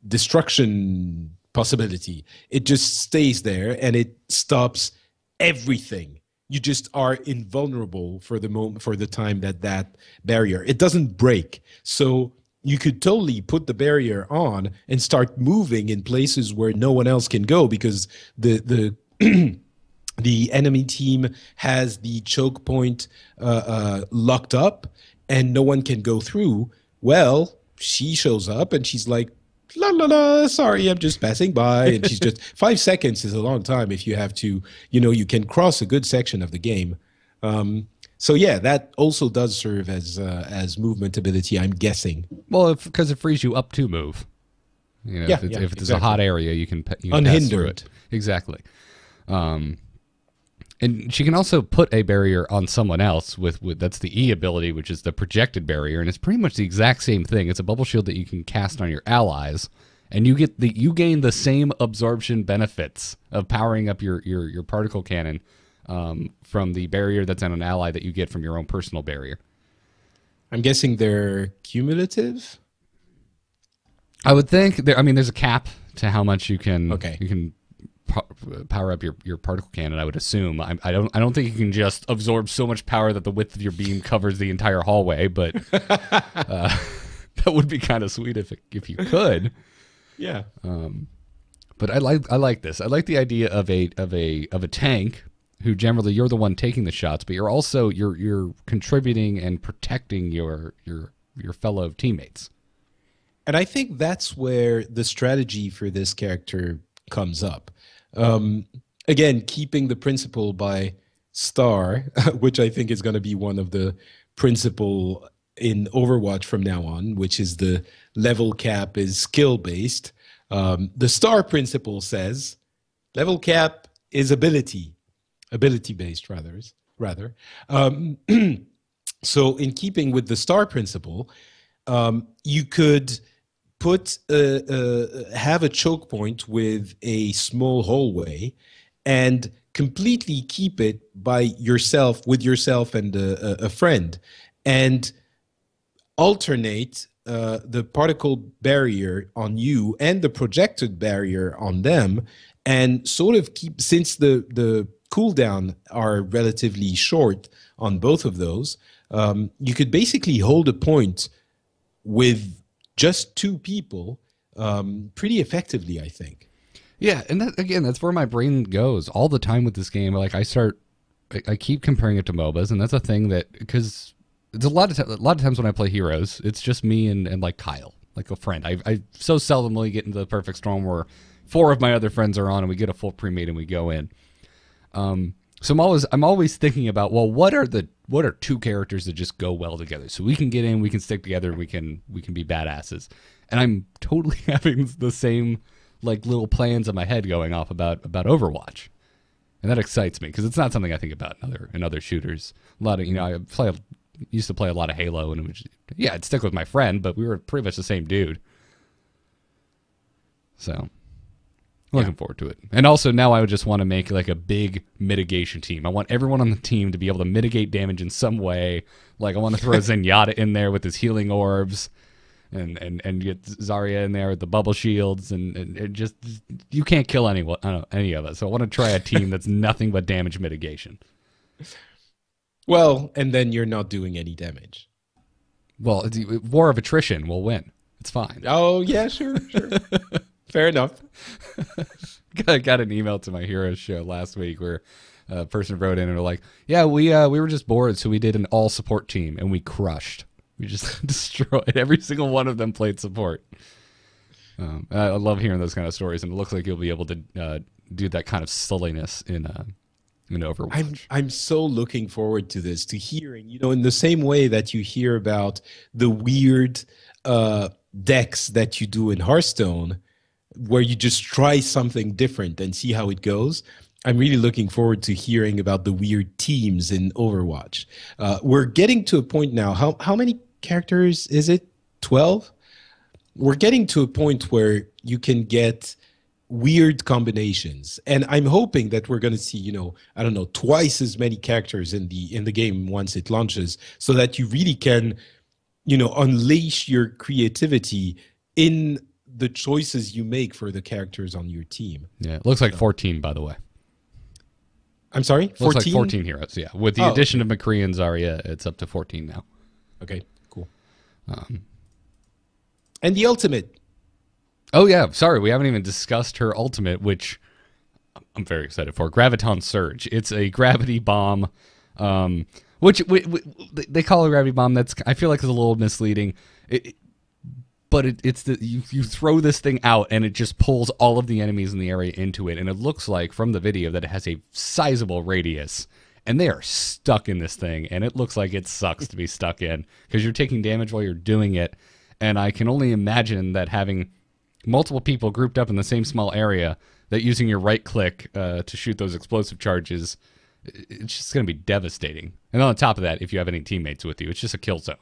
destruction possibility. It just stays there and it stops everything. You just are invulnerable for the time that barrier. It doesn't break. So you could totally put the barrier on and start moving in places where no one else can go, because the the enemy team has the choke point locked up and no one can go through. Well, she shows up and she's like, la la la, sorry, I'm just passing by. And she's just 5 seconds is a long time if you have to, you can cross a good section of the game. So yeah, that also does serve as movement ability, I'm guessing. Well, because it frees you up to move. If it's a hot area, you can unhindered. Pass through it. Exactly. And she can also put a barrier on someone else with that's the E ability, which is the projected barrier, and it's pretty much the exact same thing. It's a bubble shield that you can cast on your allies, and you gain the same absorption benefits of powering up your particle cannon from the barrier that's on an ally that you get from your own personal barrier. I'm guessing they're cumulative. I would think there's a cap to how much you can power up your particle cannon. I would assume. I don't think you can just absorb so much power that the width of your beam covers the entire hallway, but that would be kind of sweet if you could. Yeah. But I like this. I like the idea of a tank who generally you're the one taking the shots, but you're also you're contributing and protecting your fellow teammates. And I think that's where the strategy for this character comes up. Again, keeping the principle by Star, which I think is going to be one of the principle in Overwatch from now on, which is the level cap is skill-based. The Star principle says level cap is ability-based, rather. So in keeping with the Star principle, you could have a choke point with a small hallway and completely keep it by yourself, with yourself and a friend, and alternate the particle barrier on you and the projected barrier on them, and sort of keep, since the cooldown are relatively short on both of those, you could basically hold a point with just two people pretty effectively, I think. Yeah, and that's where my brain goes all the time with this game. Like I keep comparing it to MOBAs, and that's a thing that, because it's a lot of times when I play Heroes, it's just me and like Kyle, like a friend. I so seldomly get into the perfect storm where 4 of my other friends are on and we get a full pre-made and we go in. So I'm always thinking about, well, what are 2 characters that just go well together, so we can get in, we can stick together, and we can be badasses. And I'm totally having the same like little plans in my head going off about Overwatch, and that excites me because it's not something I think about in other shooters. A lot of I used to play a lot of Halo, and it was, I'd stick with my friend, but we were pretty much the same dude. So looking forward to it. And also now I would just want to make like a big mitigation team. I want everyone on the team to be able to mitigate damage in some way. Like I want to throw Zenyatta in there with his healing orbs, and get Zarya in there with the bubble shields, and just you can't kill any of us. So I want to try a team that's nothing but damage mitigation. Well, and then you're not doing any damage. Well, it's war of attrition. We'll win. It's fine. Oh yeah, sure. Fair enough. Got an email to my Heroes show last week where a person wrote in and were like, "Yeah, we were just bored, so we did an all support team and we crushed. We just destroyed. Every single one of them played support." I love hearing those kind of stories, and it looks like you'll be able to do that kind of silliness in Overwatch. I'm so looking forward to this, to hearing, in the same way that you hear about the weird decks that you do in Hearthstone, where you just try something different and see how it goes. I'm really looking forward to hearing about the weird teams in Overwatch. We're getting to a point now. How many characters is it? 12? We're getting to a point where you can get weird combinations, and I'm hoping that we're going to see, I don't know, twice as many characters in the game once it launches, so that you really can, unleash your creativity in the choices you make for the characters on your team. Yeah, it looks like 14, by the way. I'm sorry? 14? Looks like 14 heroes, yeah. With the addition of McCree and Zarya, it's up to 14 now. Okay, cool. And the ultimate. Oh, yeah. Sorry, we haven't even discussed her ultimate, which I'm very excited for. Graviton Surge. It's a gravity bomb, which they call it a gravity bomb. That's, I feel like, is a little misleading. But it's you throw this thing out, and it just pulls all of the enemies in the area into it. And it looks like, from the video, that it has a sizable radius. And they are stuck in this thing, and it looks like it sucks to be stuck in, because you're taking damage while you're doing it. And I can only imagine that having multiple people grouped up in the same small area, that using your right click to shoot those explosive charges, it's just going to be devastating. And on top of that, if you have any teammates with you, it's just a kill zone.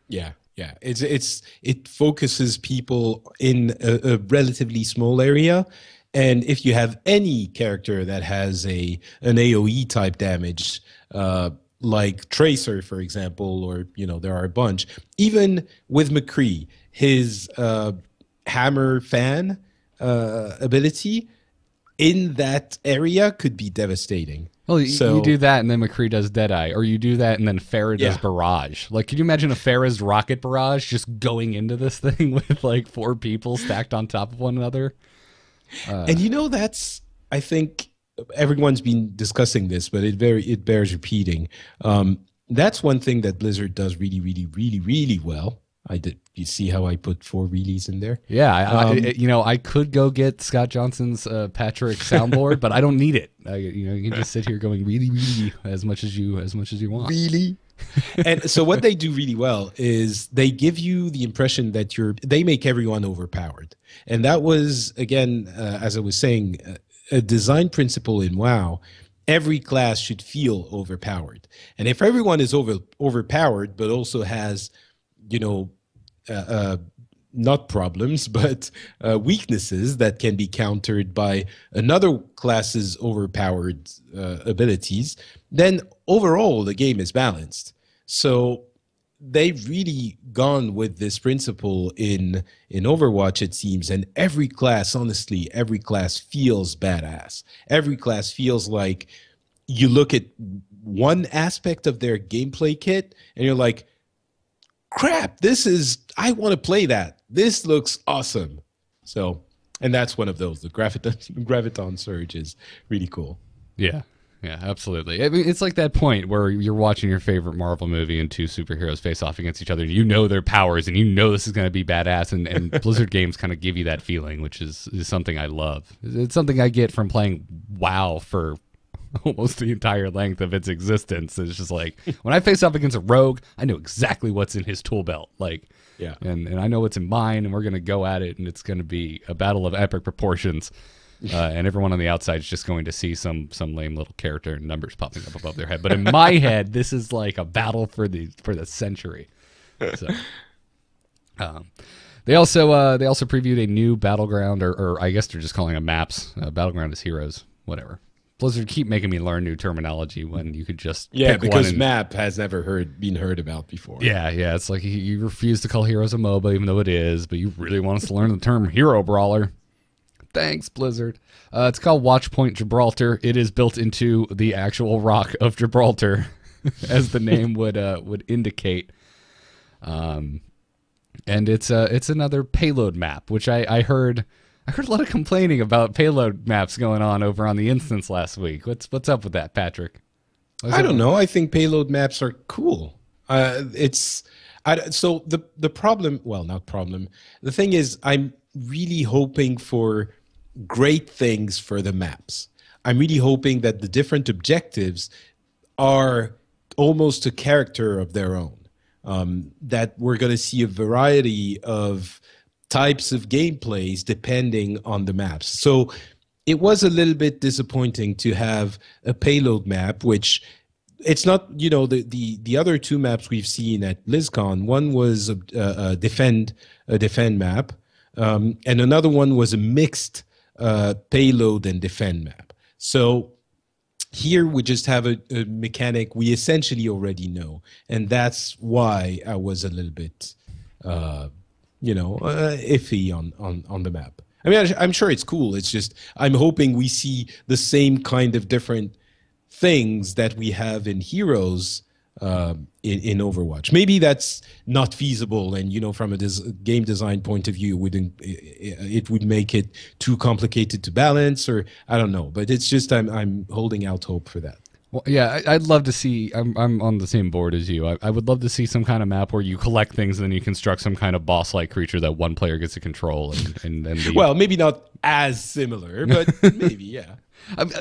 Yeah, yeah. It focuses people in a relatively small area, and if you have any character that has an AOE type damage, like Tracer, for example, or there are a bunch. Even with McCree, his hammer fan ability in that area could be devastating. Well, you do that, and then McCree does Deadeye, or you do that, and then Farah does Barrage. Like, can you imagine a Farah's rocket barrage just going into this thing with like 4 people stacked on top of one another? And that's, I think everyone's been discussing this, but it bears repeating. That's one thing that Blizzard does really, really, really, really well. You see how I put 4 reallys in there? Yeah, I could go get Scott Johnson's Patrick soundboard, but I don't need it. You can just sit here going really, really as much as you want. Really? And so what they do really well is they give you the impression that they make everyone overpowered. And that was, again, as I was saying, a design principle in WoW. Every class should feel overpowered. And if everyone is overpowered, but also has, not problems, but weaknesses that can be countered by another class's overpowered abilities, then overall the game is balanced. So they've really gone with this principle in Overwatch, it seems, and every class, honestly, every class feels badass. Every class feels like you look at one aspect of their gameplay kit and you're like, crap, I want to play that. This looks awesome. So, and that's one of those. The Graviton Surge is really cool. Yeah, absolutely. I mean, it's like that point where you're watching your favorite Marvel movie and 2 superheroes face off against each other. You know their powers, and you know this is going to be badass. And Blizzard games kind of give you that feeling, which is something I love. It's something I get from playing WoW for almost the entire length of its existence. It's just like when I face off against a rogue, I know exactly what's in his tool belt. Like, yeah, and I know what's in mine, and we're gonna go at it, and it's gonna be a battle of epic proportions. And everyone on the outside is just going to see some lame little character and numbers popping up above their head. But in my head, this is like a battle for the century. So, they also previewed a new Battleground, or I guess they're just calling them maps. Battleground is Heroes, whatever. Blizzard keep making me learn new terminology when you could just pick because one map has never been heard about before. Yeah, it's like you refuse to call Heroes a MOBA, even though it is, but you really want us to learn the term Hero Brawler. Thanks, Blizzard. It's called Watchpoint Gibraltar. It is built into the actual rock of Gibraltar, as the name would indicate. And it's another payload map, which I heard a lot of complaining about payload maps going on over on the instance last week. What's up with that, Patrick? I don't know. I think payload maps are cool. So the problem, well, not problem. The thing is, I'm really hoping for great things for the maps. I'm really hoping that the different objectives are almost a character of their own. That we're going to see a variety of types of gameplays depending on the maps. So it was a little bit disappointing to have a payload map, which it's not, the other 2 maps we've seen at BlizzCon. One was a defend map, and another one was a mixed payload and defend map. So here we just have a mechanic we essentially already know, and that's why I was a little bit iffy on the map. I mean, I'm sure it's cool. It's just I'm hoping we see the same kind of different things that we have in Heroes in Overwatch. Maybe that's not feasible, and from a game design point of view, it would make it too complicated to balance, or I don't know. But it's just I'm holding out hope for that. Well, yeah, I'd love to see. I'm on the same board as you. I would love to see some kind of map where you collect things and then you construct some kind of boss-like creature that one player gets to control. And then well, maybe not as similar, but maybe, yeah.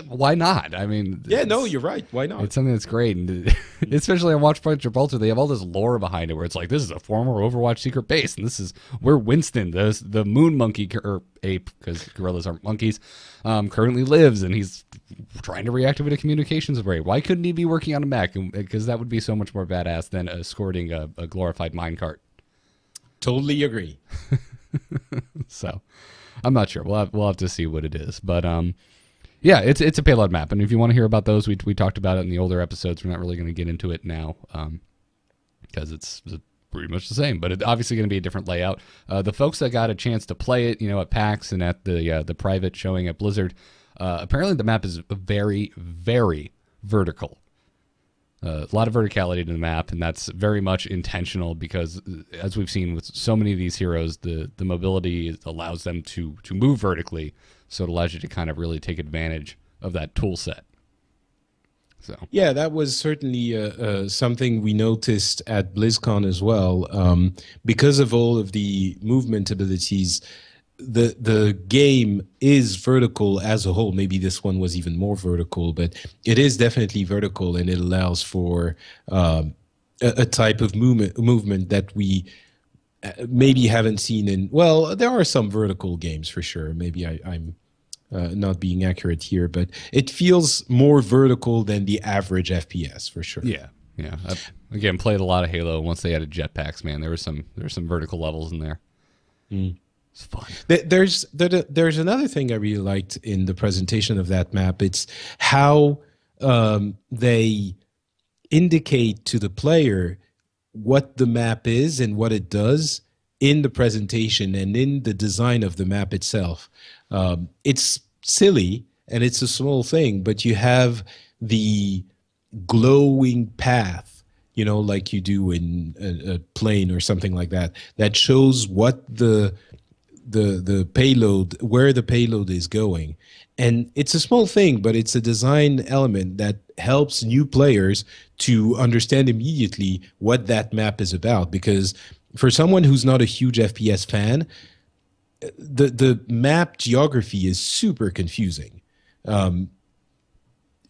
Why not? I mean, Yeah, no, you're right. Why not? It's something that's great, and especially on Watchpoint Gibraltar, they have all this lore behind it, where it's like, this is a former Overwatch secret base, and this is where Winston, the moon monkey or ape, because gorillas aren't monkeys, currently lives, and he's trying to reactivate a communications array. Why couldn't he be working on a mech? Because that would be so much more badass than escorting a glorified minecart. Totally agree. So, I'm not sure. We'll have to see what it is, but yeah, it's a payload map, and if you want to hear about those, we talked about it in the older episodes. We're not really going to get into it now because it's pretty much the same, but it's obviously going to be a different layout. The folks that got a chance to play it, at PAX and at the private showing at Blizzard, apparently the map is very, very vertical. A lot of verticality to the map, and that's very much intentional because, as we've seen with so many of these heroes, the mobility allows them to move vertically, so it allows you to kind of really take advantage of that tool set. So yeah, that was certainly something we noticed at BlizzCon as well. Because of all of the movement abilities, the game is vertical as a whole. Maybe this one was even more vertical, but it is definitely vertical, and it allows for a type of movement that we maybe haven't seen in. Well, there are some vertical games for sure. Maybe I'm not being accurate here, but it feels more vertical than the average FPS for sure. Yeah. I've, again, played a lot of Halo. Once they added jetpacks, man, there was some vertical levels in there. It's fun. There's another thing I really liked in the presentation of that map. It's how they indicate to the player what the map is and what it does in the presentation and in the design of the map itself. It's silly and it's a small thing, but you have the glowing path, like you do in a plane or something like that, that shows what the payload, where the payload is going. And it's a small thing, but it's a design element that helps new players to understand immediately what that map is about. Because for someone who's not a huge FPS fan, the map geography is super confusing.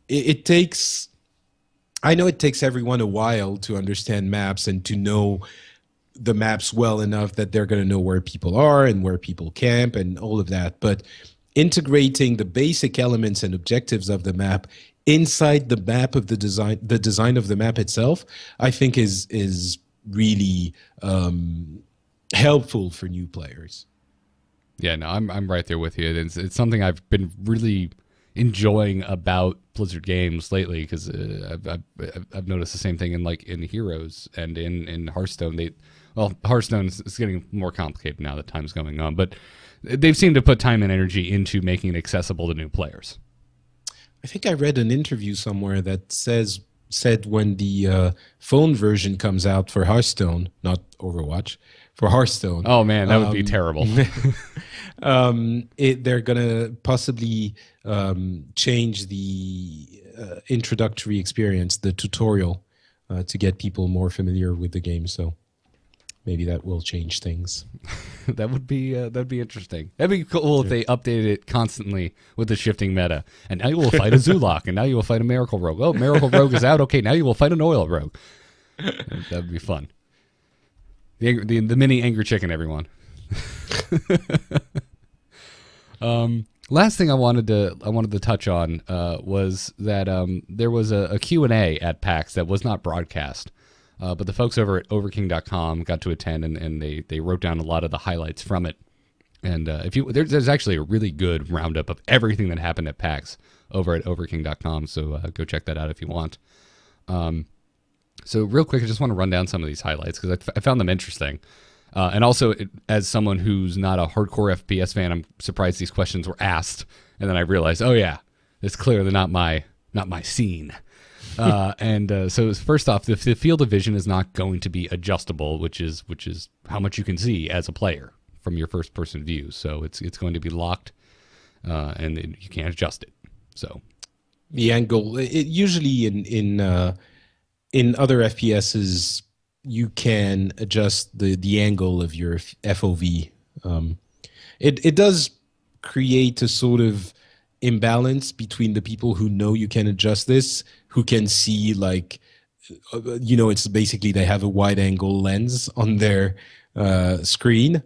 It takes, I know it takes everyone a while to understand maps and to know the maps well enough that they're going to know where people are and where people camp and all of that. But integrating the basic elements and objectives of the map inside the map of the design of the map itself, I think is really helpful for new players. Yeah, no, I'm right there with you. It's something I've been really enjoying about Blizzard games lately, because I've noticed the same thing in Heroes and in Hearthstone. Hearthstone is getting more complicated now that time's going on, but they've seemed to put time and energy into making it accessible to new players. I think I read an interview somewhere that said when the phone version comes out for Hearthstone, not Overwatch, for Hearthstone. Oh man, that would be terrible. They're gonna possibly change the introductory experience, the tutorial, to get people more familiar with the game. So maybe that will change things. that'd be interesting. That'd be cool if they updated it constantly with the shifting meta. And now you will fight a Zulok, and now you will fight a Miracle Rogue. Oh, Miracle Rogue is out. Okay, now you will fight an Oil Rogue. That'd be fun. The mini Angry Chicken, everyone. Last thing I wanted to touch on was that there was a Q&A at PAX that was not broadcast. But the folks over at overking.com got to attend, and they wrote down a lot of the highlights from it. And there's actually a really good roundup of everything that happened at PAX over at overking.com. So go check that out if you want. So real quick, I just want to run down some of these highlights because I found them interesting. And also, as someone who's not a hardcore FPS fan, I'm surprised these questions were asked. And then I realized, oh yeah, it's clearly not my scene. So first off, the field of vision is not going to be adjustable, which is how much you can see as a player from your first person view. So it's going to be locked, and you can't adjust it. So the angle, usually in other FPSs, you can adjust the angle of your FOV. It does create a sort of imbalance between the people who know you can adjust this, who can see like, it's basically they have a wide angle lens on their screen,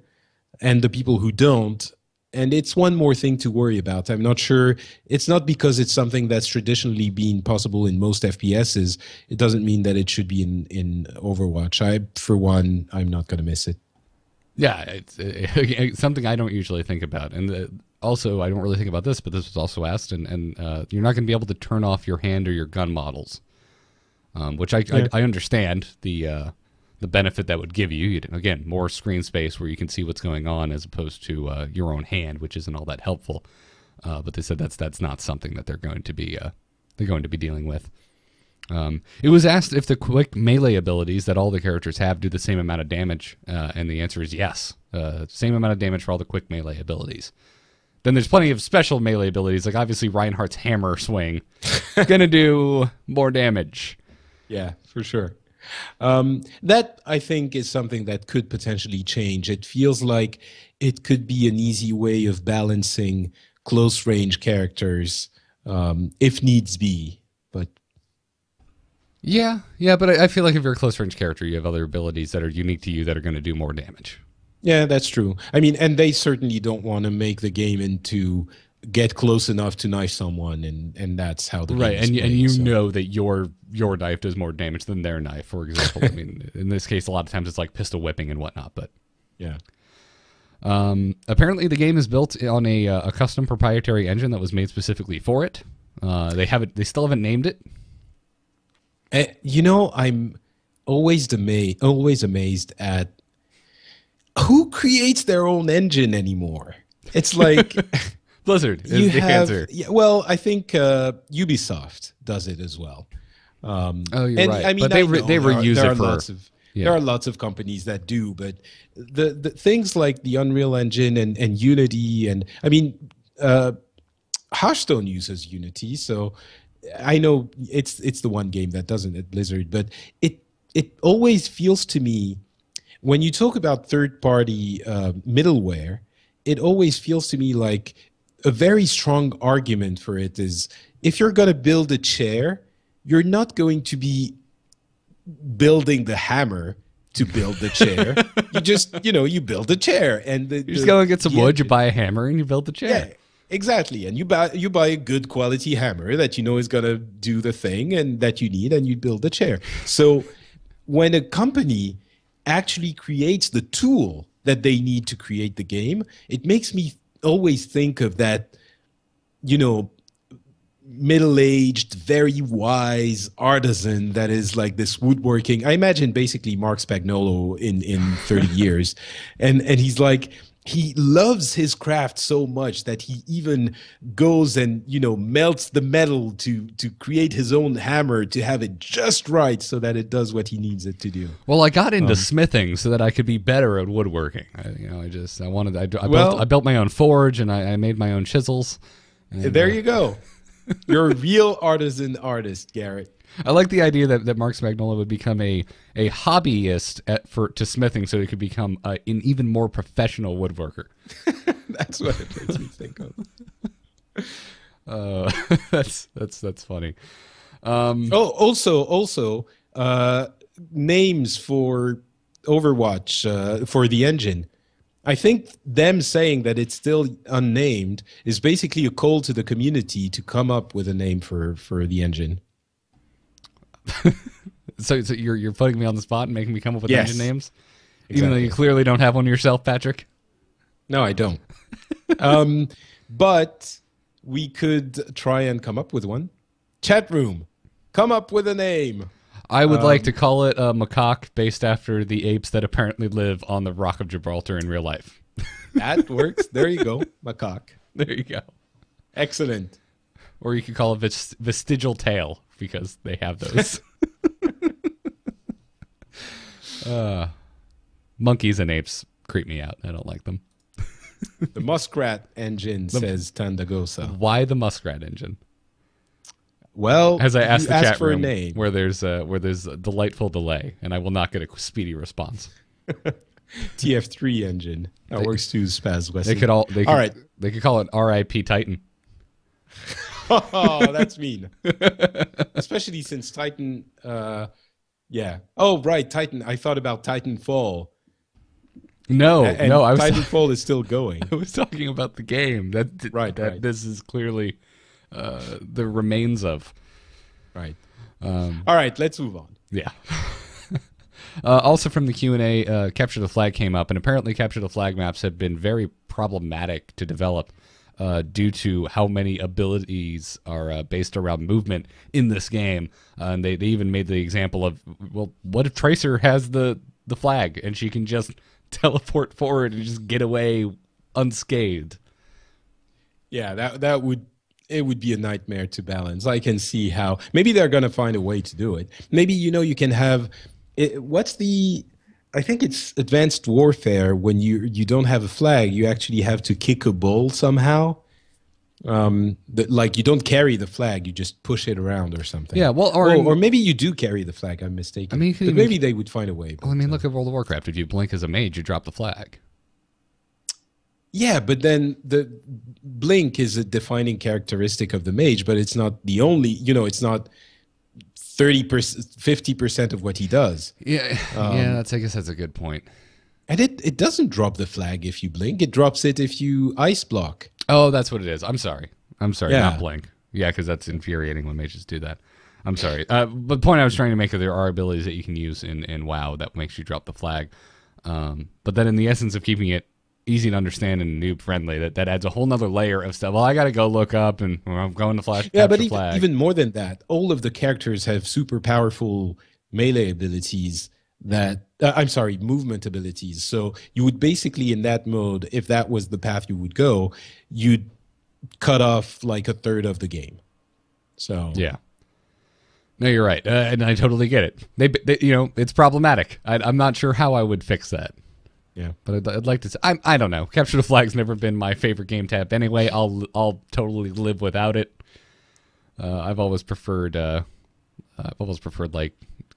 and the people who don't. And it's one more thing to worry about. I'm not sure. It's not because it's something that's traditionally been possible in most FPSs. It doesn't mean that it should be in Overwatch. For one, I'm not going to miss it. Yeah, it's something I don't usually think about. And also, I don't really think about this, but this was also asked, and you're not going to be able to turn off your hand or your gun models, which I understand the benefit that would give you. Again, more screen space where you can see what's going on as opposed to your own hand, which isn't all that helpful. But they said that's not something that they're going to be dealing with. It was asked if the quick melee abilities that all the characters have do the same amount of damage, and the answer is yes. Same amount of damage for all the quick melee abilities. Then there's plenty of special melee abilities, like obviously Reinhardt's hammer swing, gonna do more damage. Yeah, for sure. That, I think, is something that could potentially change. It feels like it could be an easy way of balancing close-range characters, if needs be. But yeah, but I feel like if you're a close-range character, you have other abilities that are unique to you that are going to do more damage. Yeah, that's true. I mean, and they certainly don't want to make the game into get close enough to knife someone, and that's how the right. game is And you so. know that your knife does more damage than their knife, for example. I mean, in this case, a lot of times it's like pistol whipping and whatnot. But yeah. Apparently, the game is built on a custom proprietary engine that was made specifically for it. They still haven't named it. I'm always amazed at who creates their own engine anymore. It's like Blizzard is the answer. Yeah, well, I think Ubisoft does it as well. Oh, you're right. I mean, but they reuse it for. There are lots of companies that do, but the things like the Unreal Engine and Unity, and I mean, Hearthstone uses Unity, so I know it's the one game that doesn't at Blizzard, but it always feels to me, when you talk about third-party middleware, it always feels to me like a very strong argument for it is, if you're going to build a chair, you're not going to be building the hammer to build the chair. You just, you build a chair, and you just go and get some wood, you buy a hammer, and you build the chair. Yeah, exactly. And you buy a good quality hammer that you know is going to do the thing and that you need, and you build the chair. So when a company actually creates the tool that they need to create the game, it makes me always think of that, middle-aged, very wise artisan that is like this woodworking. I imagine basically Mark Spagnolo in 30 years. And he's like, he loves his craft so much that he even goes and, melts the metal to create his own hammer to have it just right so that it does what he needs it to do. Well, I got into smithing so that I could be better at woodworking. I built my own forge, and I made my own chisels. And, there you go. You're a real artisan artist, Garrett. I like the idea that Mark Spagnola would become a hobbyist to smithing, so he could become an even more professional woodworker. That's what it makes me think of. That's funny. Also, names for Overwatch for the engine. I think them saying that it's still unnamed is basically a call to the community to come up with a name for the engine. So you're putting me on the spot and making me come up with engine names, exactly. Even though you clearly don't have one yourself, Patrick. No, I don't. But we could try and come up with one. Chat room, come up with a name. I would like to call it Macaque, based after the apes that apparently live on the Rock of Gibraltar in real life. That works. There you go, Macaque. There you go. Excellent. Or you could call it Vestigial Tail, because they have those. Monkeys and apes creep me out. I don't like them. The muskrat engine, says Tandagosa. Why the muskrat engine? Well, as I asked the chat for room, a name. where there's a delightful delay, and I will not get a speedy response. TF3 engine. That works too, Spaz Wesley. They could call it R.I.P. Titan. Oh, that's mean. Especially since Titan. Yeah. Oh, right, Titan. I thought about Titanfall. No, And no, Titanfall is still going. I was talking about the game Right. this is clearly the remains of. Right. All right, let's move on. Yeah. Also from the Q&A, Capture the Flag came up, and apparently Capture the Flag maps have been very problematic to develop due to how many abilities are based around movement in this game. And they even made the example of, well, what if Tracer has the flag and she can just teleport forward and just get away unscathed? Yeah, that would be a nightmare to balance. I can see how maybe they're going to find a way to do it. Maybe you can have I think it's Advanced Warfare. When you don't have a flag, you actually have to kick a ball somehow. Like you don't carry the flag, you just push it around or something. Yeah, well, or maybe you do carry the flag. I'm mistaken. I mean, but maybe they would find a way. Well, I mean, look at World of Warcraft. If you blink as a mage, you drop the flag. Yeah, but then the blink is a defining characteristic of the mage, but it's not the only. It's not 30%, 50% of what he does. Yeah, I guess that's a good point. And it doesn't drop the flag if you blink. It drops it if you ice block. Oh, that's what it is. I'm sorry, Yeah. not blink. Yeah, because that's infuriating when mages do that. I'm sorry. But the point I was trying to make is there are abilities that you can use in WoW that makes you drop the flag. But then in the essence of keeping it easy to understand and noob friendly, that adds a whole nother layer of stuff. Well, I got to go look up and I'm going to flash. Yeah, but even more than that, all of the characters have super powerful melee abilities that movement abilities. So you would basically, in that mode, if that was the path you would go, you'd cut off like a third of the game. So yeah, no, you're right, and I totally get it. They it's problematic. I'm not sure how I would fix that. Yeah, but I'd like to say, I don't know. Capture the Flag's never been my favorite game tab anyway. I'll totally live without it. I've always preferred like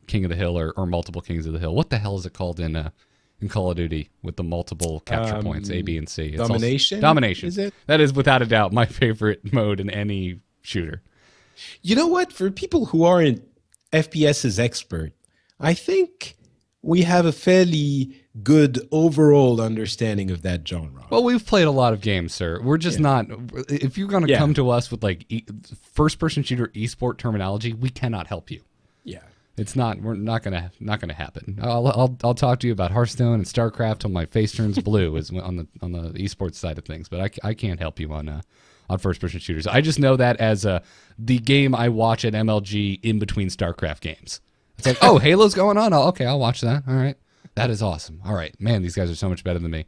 King of the Hill or multiple Kings of the Hill. What the hell is it called in Call of Duty with the multiple capture points, A, B, and C? It's Domination? Domination. Is it? That is without a doubt my favorite mode in any shooter. You know what? For people who aren't FPS's expert, I think we have a fairly good overall understanding of that genre. Well, we've played a lot of games, sir. We're just not. If you're going to come to us with like first-person shooter esport terminology, we cannot help you. Yeah, it's not. We're not gonna happen. I'll talk to you about Hearthstone and StarCraft till my face turns blue, is on the esports side of things. But I can't help you on first-person shooters. I just know that as the game I watch at MLG in between StarCraft games. It's like, oh, Halo's going on. Okay, I'll watch that. All right. That is awesome. All right. Man, these guys are so much better than me.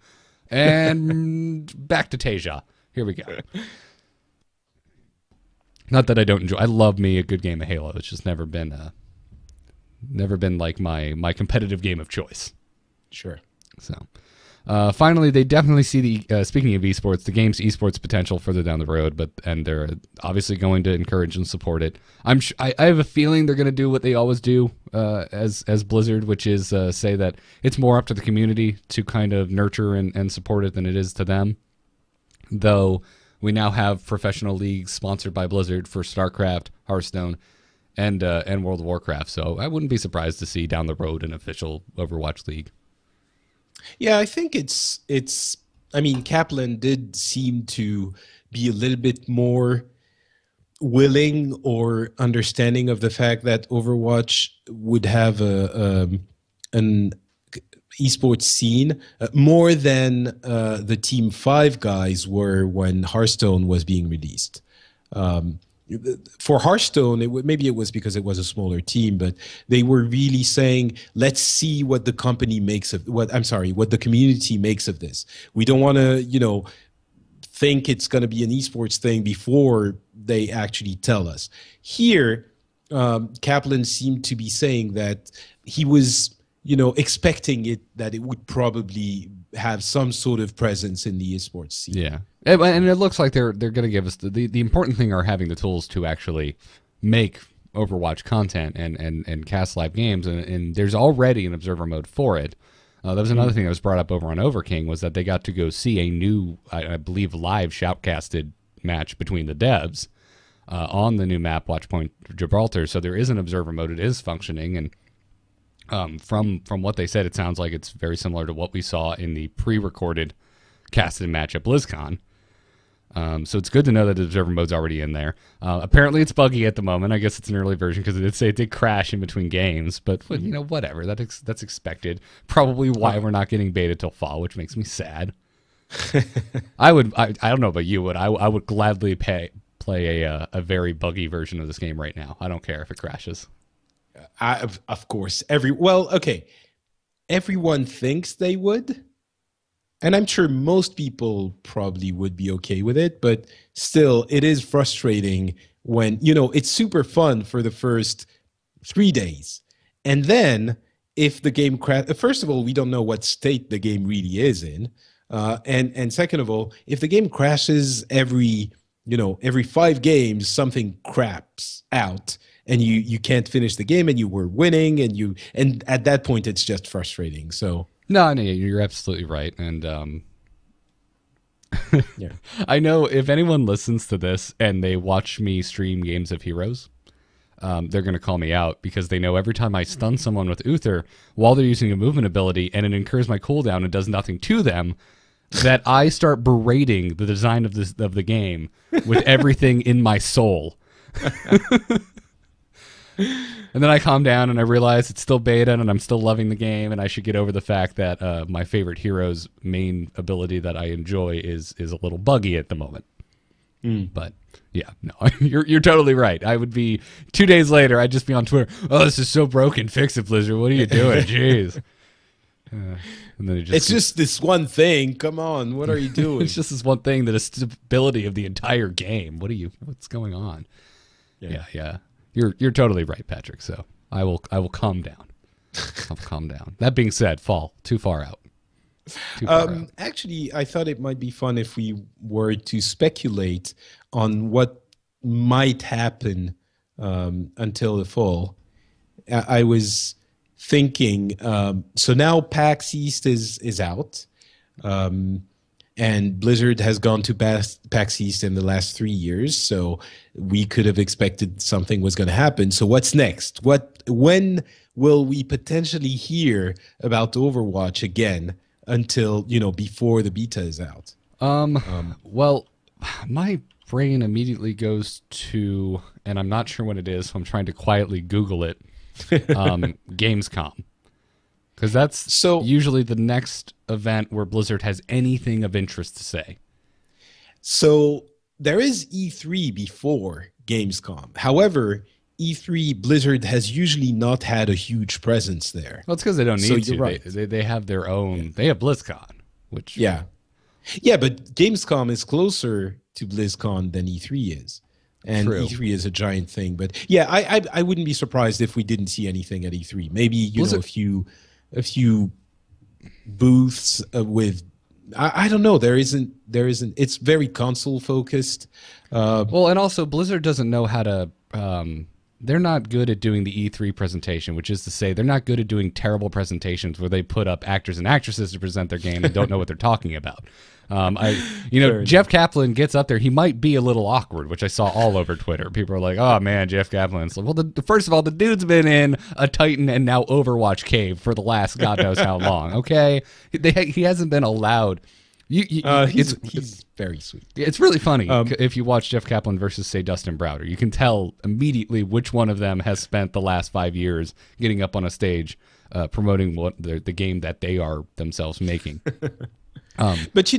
And back to Teja. Here we go. Not that I don't enjoy. I love me a good game of Halo. It's just never been like my competitive game of choice. Sure. So, finally, they definitely see the speaking of esports, the game's esports potential further down the road, and they're obviously going to encourage and support it. I have a feeling they're going to do what they always do as Blizzard, which is say that it's more up to the community to kind of nurture and support it than it is to them. Though we now have professional leagues sponsored by Blizzard for StarCraft, Hearthstone, and World of Warcraft, so I wouldn't be surprised to see down the road an official Overwatch league. Yeah, I think I mean, Kaplan did seem to be a little bit more willing or understanding of the fact that Overwatch would have an esports scene more than the Team 5 guys were when Hearthstone was being released. For Hearthstone, maybe it was because it was a smaller team, but they were really saying, let's see what the company makes of what the community makes of this. We don't want to, think it's going to be an esports thing before they actually tell us. Here, Kaplan seemed to be saying that he was, expecting that it would probably have some sort of presence in the esports scene. Yeah. And it looks like they're going to give us the important thing are having the tools to actually make Overwatch content and cast live games, and there's already an observer mode for it. That was another thing that was brought up over on Overking, was that they got to go see a new, I believe, live shoutcasted match between the devs, on the new map, Watchpoint Gibraltar. So there is an observer mode. It is functioning, and from what they said, it sounds like it's very similar to what we saw in the pre-recorded casted match at BlizzCon. So it's good to know that the observer mode's already in there. Apparently it's buggy at the moment. I guess it's an early version because it did say it did crash in between games, but you know, whatever. That's expected. Probably why we're not getting beta till fall, which makes me sad. I don't know about you, but I would gladly play a very buggy version of this game right now. I don't care if it crashes. Of course, everyone thinks they would. And I'm sure most people probably would be okay with it, but still, it is frustrating when, it's super fun for the first 3 days. And then if the game crashes, first of all, we don't know what state the game really is in. And second of all, if the game crashes every 5 games, something craps out and you can't finish the game and you were winning and at that point, it's just frustrating. So. No, you're absolutely right. And yeah. I know if anyone listens to this and they watch me stream Games of Heroes, they're going to call me out because they know every time I stun someone with Uther while they're using a movement ability and it incurs my cooldown and does nothing to them, that I start berating the design of the game with everything in my soul. And then I calm down and I realize it's still beta and I'm still loving the game and I should get over the fact that my favorite hero's main ability that I enjoy is a little buggy at the moment. But yeah, no, you're totally right. I would be 2 days later, I'd just be on Twitter. Oh, this is so broken. Fix it, Blizzard. What are you doing? Jeez. And then it's just this one thing. Come on, what are you doing? It's just this one thing, the stability of the entire game. What's going on? Yeah. You're totally right, Patrick. So I will calm down. I'll calm down. That being said, fall too far out. Actually, I thought it might be fun if we were to speculate on what might happen until the fall. I was thinking. So now PAX East is out. And Blizzard has gone to PAX East in the last 3 years, so we could have expected something was going to happen. So what's next? When will we potentially hear about Overwatch again until, before the beta is out? Well, my brain immediately goes to, and I'm not sure what it is, so I'm trying to quietly Google it, Gamescom. Because that's usually the next event where Blizzard has anything of interest to say. So there is E3 before Gamescom. However, E3 Blizzard has usually not had a huge presence there. Well, it's because they don't need to. Right. They have their own. Yeah. They have BlizzCon, which yeah, but Gamescom is closer to BlizzCon than E3 is. And True. E3 is a giant thing. But yeah, I wouldn't be surprised if we didn't see anything at E3. Maybe a few booths with I don't know. There isn't. It's very console focused. Well, and also Blizzard doesn't know how to. They're not good at doing the E3 presentation, which is to say, they're not good at doing terrible presentations where they put up actors and actresses to present their game and don't know what they're talking about. Jeff Kaplan gets up there. He might be a little awkward, which I saw all over Twitter. People are like, "Oh man, Jeff Kaplan." It's like, well, first of all, the dude's been in a Titan and now Overwatch cave for the last God knows how long. Okay, he hasn't been allowed. He's very sweet. It's really funny if you watch Jeff Kaplan versus, say, Dustin Browder. You can tell immediately which one of them has spent the last 5 years getting up on a stage promoting the game that they are themselves making. But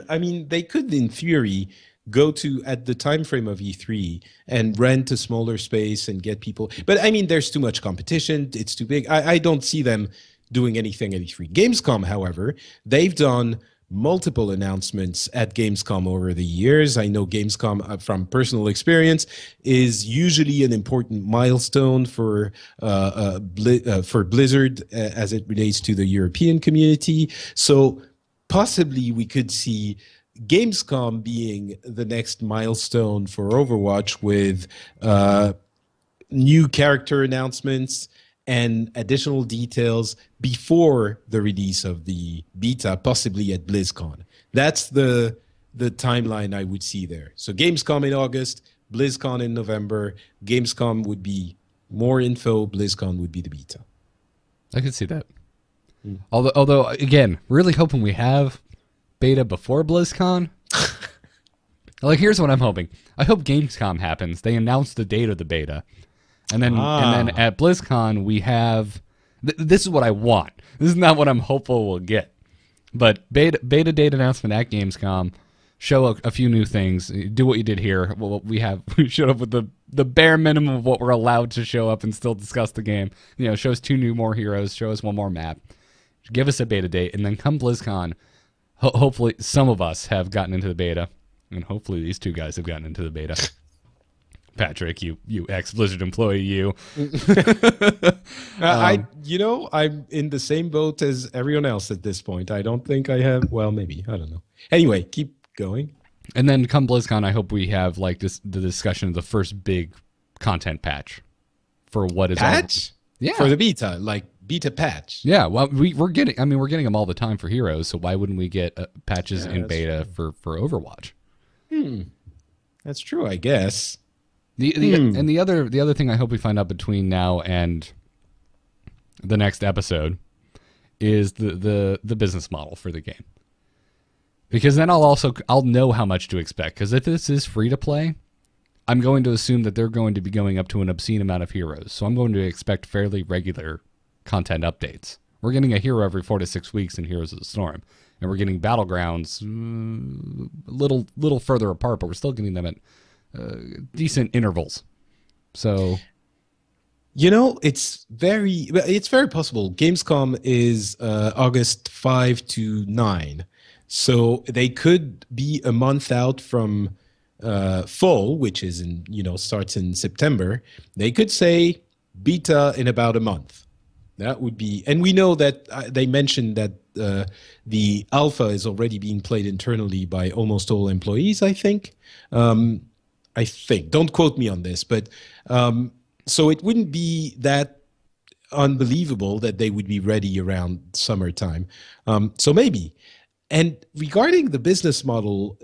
I mean, they could, in theory, go to at the time frame of E3 and rent a smaller space and get people. But I mean, there's too much competition. It's too big. I don't see them doing anything at E3. Gamescom, however, they've done multiple announcements at Gamescom over the years. I know Gamescom, from personal experience, is usually an important milestone for Blizzard as it relates to the European community. So possibly we could see Gamescom being the next milestone for Overwatch with new character announcements and additional details before the release of the beta, possibly at BlizzCon. That's the timeline I would see there. So Gamescom in August, BlizzCon in November. Gamescom would be more info. BlizzCon would be the beta. I could see that. Although, again, really hoping we have beta before BlizzCon. Like, here's what I'm hoping. I hope Gamescom happens. They announce the date of the beta. And then at BlizzCon, we have... this is what I want. This is not what I'm hopeful we'll get. But beta date announcement at Gamescom. Show a few new things. Do what you did here. Well, we showed up with the bare minimum of what we're allowed to show up and still discuss the game. You know, show us 2 more heroes. Show us 1 more map. Give us a beta date. And then come BlizzCon, hopefully some of us have gotten into the beta. And hopefully these 2 guys have gotten into the beta. Patrick, you ex-Blizzard employee, you. I'm in the same boat as everyone else at this point. I don't think I have. Well, maybe. I don't know. Anyway, keep going. And then come BlizzCon, I hope we have like the discussion of the first big content patch for what is patch. Yeah, for the beta, like beta patch. Yeah, well, we're getting them all the time for Heroes, so why wouldn't we get patches in beta for Overwatch? That's true, I guess. And the other thing I hope we find out between now and the next episode is the business model for the game. Because then I'll know how much to expect. Because if this is free to play, I'm going to assume that they're going to be going up to an obscene amount of heroes. So I'm going to expect fairly regular content updates. We're getting a hero every 4 to 6 weeks in Heroes of the Storm. And we're getting Battlegrounds a little further apart, but we're still getting them at decent intervals. So... it's very possible. Gamescom is August 5 to 9. So they could be a month out from fall, which is starts in September. They could say beta in about a month. That would be, and we know that they mentioned that the alpha is already being played internally by almost all employees. I think. Don't quote me on this, but so it wouldn't be that unbelievable that they would be ready around summertime. So maybe. And regarding the business model,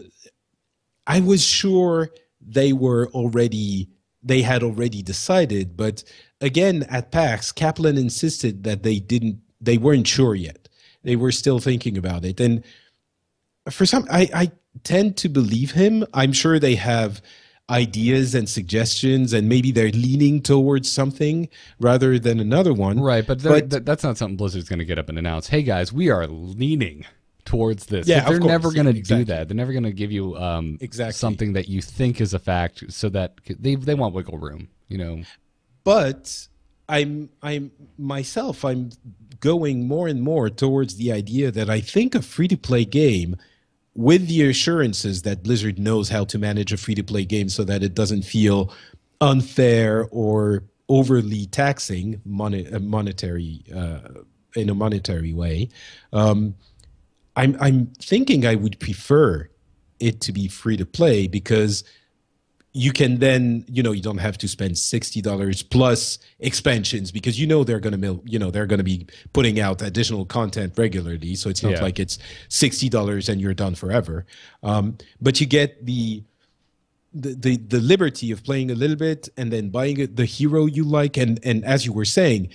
I was sure they had already decided, but again at PAX, Kaplan insisted that they weren't sure yet. They were still thinking about it. And for some, I tend to believe him. I'm sure they have ideas and suggestions, and maybe they're leaning towards something rather than another one. Right, but that's not something Blizzard's going to get up and announce. Hey guys, we are leaning towards this. Yeah, they're never going to do that. They're never going to give you something that you think is a fact, so that they want wiggle room, But I'm going more and more towards the idea that I think a free-to-play game, with the assurances that Blizzard knows how to manage a free-to-play game so that it doesn't feel unfair or overly taxing in a monetary way, I'm thinking I would prefer it to be free-to-play, because you can then, you don't have to spend $60 plus expansions, because they're going to be putting out additional content regularly. So it's not like it's $60 and you're done forever. But you get the liberty of playing a little bit and then buying the hero you like. And as you were saying,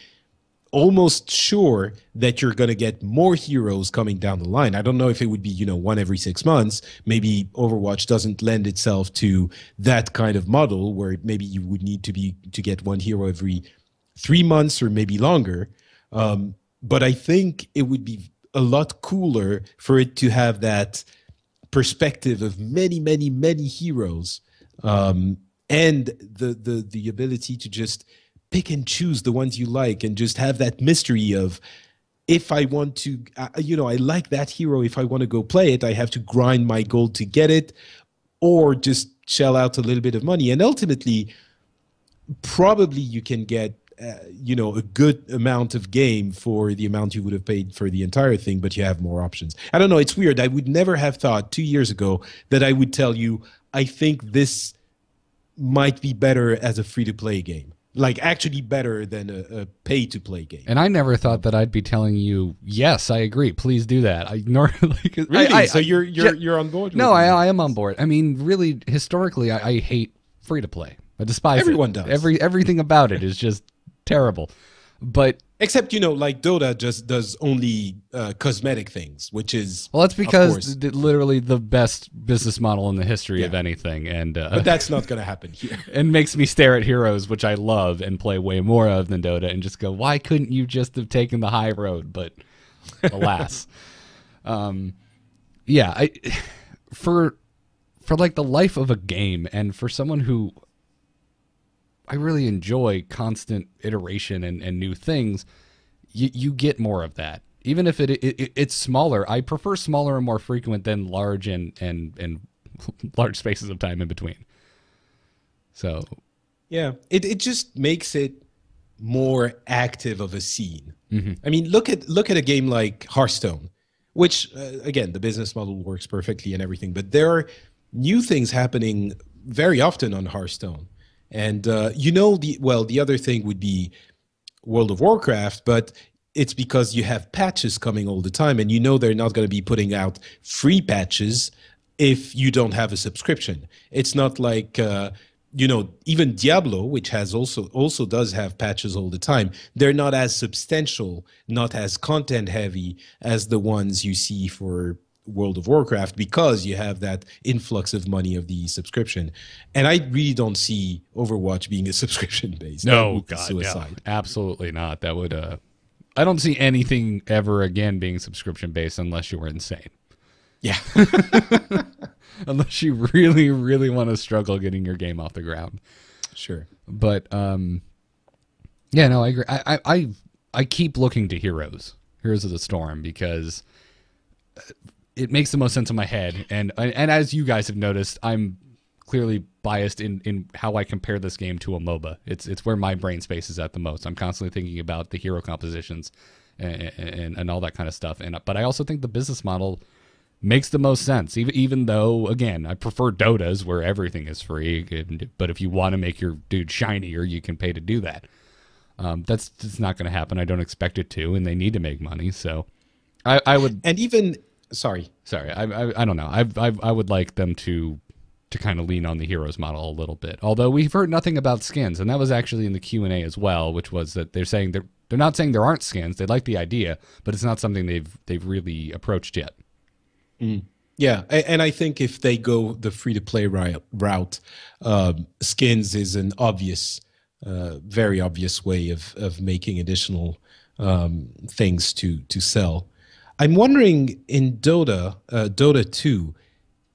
almost sure that you're going to get more heroes coming down the line. I don't know if it would be, one every 6 months. Maybe Overwatch doesn't lend itself to that kind of model, where maybe you would need to get one hero every 3 months or maybe longer. But I think it would be a lot cooler for it to have that perspective of many, many, many heroes, and the ability to just pick and choose the ones you like, and just have that mystery of, if I want to, I like that hero. If I want to go play it, I have to grind my gold to get it, or just shell out a little bit of money. And ultimately, probably you can get, a good amount of game for the amount you would have paid for the entire thing, but you have more options. I don't know. It's weird. I would never have thought 2 years ago that I would tell you, I think this might be better as a free-to-play game. Like, actually better than a pay-to-play game. And I never thought that I'd be telling you, yes, I agree, please do that. Really? So you're on board with No, I am on board. I mean, really, historically, I hate free to play. I despise Everyone it. does. Everything about it is just terrible. But except, like Dota just does only cosmetic things, which is that's because literally the best business model in the history of anything, and but that's not going to happen here. And makes me stare at Heroes, which I love and play way more of than Dota, and just go, why couldn't you just have taken the high road? But alas, for like the life of a game, and for someone who I really enjoy constant iteration and new things, you get more of that. Even if it's smaller, I prefer smaller and more frequent than large and large spaces of time in between. So, yeah, it just makes it more active of a scene. I mean, look at a game like Hearthstone, which again, the business model works perfectly and everything, but there are new things happening very often on Hearthstone. And the other thing would be World of Warcraft, but it's because you have patches coming all the time, and they're not going to be putting out free patches if you don't have a subscription. It's not like even Diablo, which has also does have patches all the time. They're not as substantial, not as content heavy as the ones you see for World of Warcraft, because you have that influx of money of the subscription. And I really don't see Overwatch being a subscription based. No, God, suicide. No, absolutely not. That would I don't see anything ever again being subscription based unless you were insane. Yeah. Unless you really, really want to struggle getting your game off the ground. Sure. But yeah, no, I agree. I keep looking to Heroes of the Storm, because it makes the most sense in my head, and as you guys have noticed, I'm clearly biased in how I compare this game to a MOBA. It's where my brain space is at the most. I'm constantly thinking about the hero compositions and all that kind of stuff. But I also think the business model makes the most sense, even though, again, I prefer Dotas where everything is free. But if you want to make your dude shinier, you can pay to do that. That's just not going to happen. I don't expect it to, and they need to make money. So I would, and even. Sorry. I don't know. I would like them to kind of lean on the Heroes model a little bit. Although we've heard nothing about skins, and that was actually in the Q&A as well, which was that they're saying they're not saying there aren't skins. They like the idea, but it's not something they've really approached yet. Yeah, and I think if they go the free-to-play route, skins is an obvious, very obvious way of making additional things to sell. I'm wondering, in Dota 2,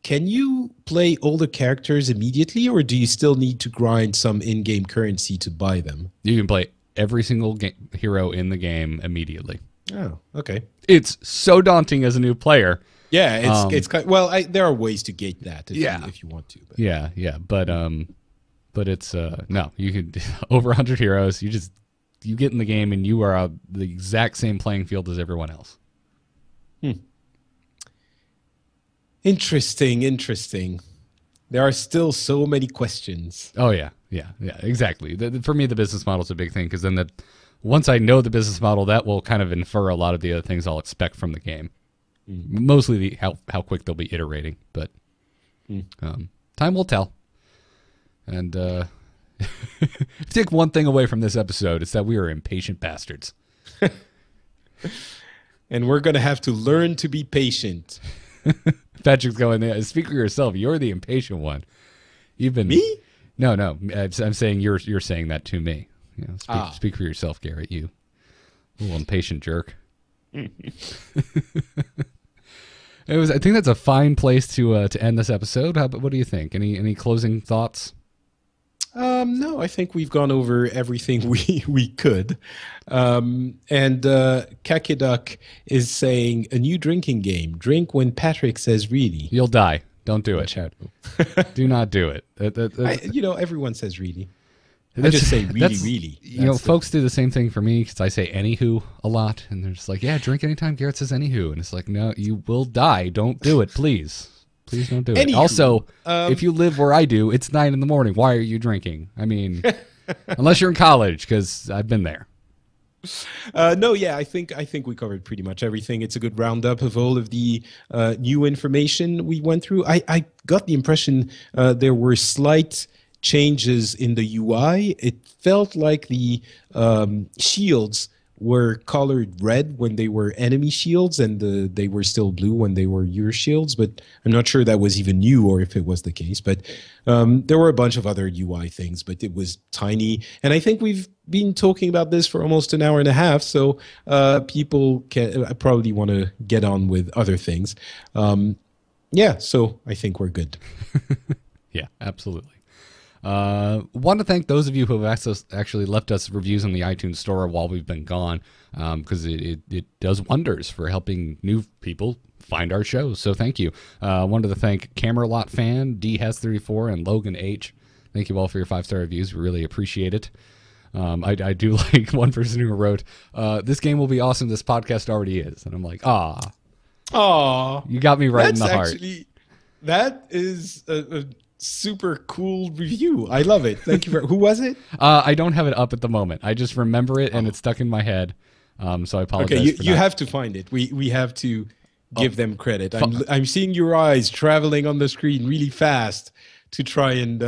can you play all the characters immediately, or do you still need to grind some in-game currency to buy them? You can play every single hero in the game immediately. Oh, okay. It's so daunting as a new player. Yeah, it's kind of, well, there are ways to gate that if you want to. But. Yeah, but it's no, you could over 100 heroes. You get in the game and you are the exact same playing field as everyone else. Interesting. There are still so many questions. Oh yeah, exactly. For me, the business model is a big thing, because then once I know the business model, that will kind of infer a lot of the other things I'll expect from the game. Mostly how quick they'll be iterating, but time will tell. And if you take one thing away from this episode, it's that we are impatient bastards. And we're going to have to learn to be patient. Patrick's going there. Speak for yourself. You're the impatient one. Me? No. I'm saying you're saying that to me. Speak for yourself, Garrett. You little impatient jerk. I think that's a fine place to end this episode. What do you think? Any closing thoughts? No, I think we've gone over everything we could. And Kakiduk is saying, a new drinking game. Drink when Patrick says really. You'll die. Don't do it. Do not do it. Everyone says really. I just say really. Folks do the same thing for me, because I say anywho a lot, and they're just like, yeah, drink anytime Garrett says anywho. And it's like, no, you will die. Don't do it, please. Please don't do it. Also, if you live where I do, it's 9 a.m. Why are you drinking? I mean, unless you're in college, because I've been there. I think we covered pretty much everything. It's a good roundup of all of the new information we went through. I got the impression there were slight changes in the UI. It felt like the shields were colored red when they were enemy shields, and they were still blue when they were your shields. But I'm not sure that was even new or if it was the case. But there were a bunch of other UI things, but it was tiny. And I think we've been talking about this for almost an hour and a half, so people can probably want to get on with other things. Yeah, so I think we're good. Yeah, absolutely. Want to thank those of you who have actually left us reviews on the iTunes store while we've been gone, because it does wonders for helping new people find our shows. So thank you. Wanted to thank Camerlot Fan, D Has 34, and Logan H. Thank you all for your 5-star reviews. We really appreciate it. I do like one person who wrote, "This game will be awesome. This podcast already is," and I'm like, you got me right in the heart. That is a super cool review. I love it. Thank you. Who was it? I don't have it up at the moment. I just remember it and it's stuck in my head. So I apologize. Okay, you have to find it. We have to give them credit. I'm seeing your eyes traveling on the screen really fast to try and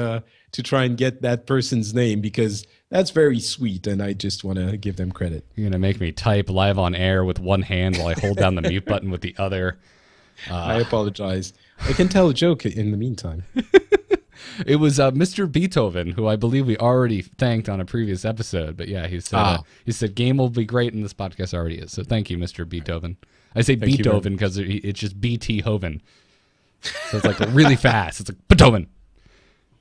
get that person's name, because that's very sweet, and I just want to give them credit. You're gonna make me type live on air with one hand while I hold down the mute button with the other. I apologize. I can tell a joke in the meantime. It was Mr. Beethoven, who I believe we already thanked on a previous episode. But yeah, he said game will be great, and this podcast already is. So thank you, Mr. Beethoven. I say Beethoven because it's just BT Hoven. So it's like really fast. It's like Beethoven.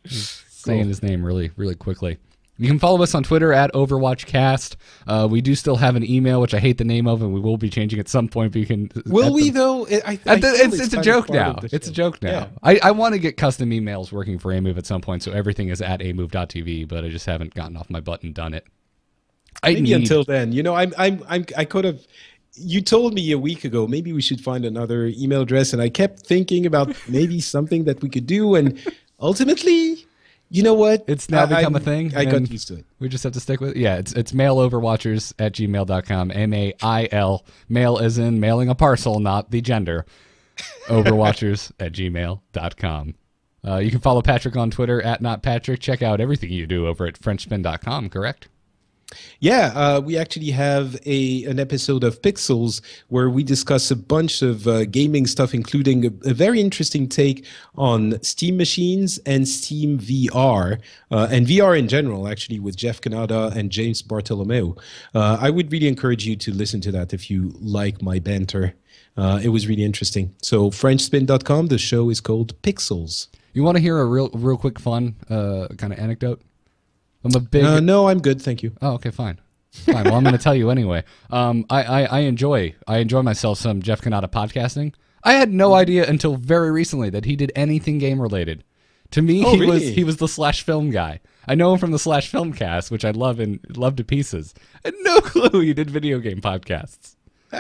Saying his name really, really quickly. You can follow us on Twitter at OverwatchCast. We do still have an email, which I hate the name of, and we will be changing at some point. But you can. Will we though? It's a joke now. It's a joke now. Yeah. I want to get custom emails working for AMove at some point, so everything is at amove.tv. But I just haven't gotten off my butt and done it. Maybe until then, I could have. You told me a week ago maybe we should find another email address, and I kept thinking about maybe something that we could do, and ultimately. You know what? It's now become a thing. I got used to it. We just have to stick with it. Yeah, it's mailoverwatchers@gmail.com. MAIL. Mail as in mailing a parcel, not the gender. Overwatchers@gmail.com. You can follow Patrick on Twitter @NotPatrick. Check out everything you do over at FrenchSpin.com, correct? Yeah, we actually have an episode of Pixels where we discuss a bunch of gaming stuff, including a very interesting take on Steam machines and Steam VR, and VR in general, actually, with Jeff Canada and James Bartolomeo. I would really encourage you to listen to that if you like my banter. It was really interesting. So FrenchSpin.com, the show is called Pixels. You want to hear a real quick fun kind of anecdote? I'm a big. No, I'm good, thank you. Oh, okay, fine. Well, I'm going to tell you anyway. I enjoy myself some Jeff Canada podcasting. I had no idea until very recently that he did anything game related. To me, he was the Slash Film guy. I know him from the Slash Film cast, which I love to pieces. I had no clue he did video game podcasts.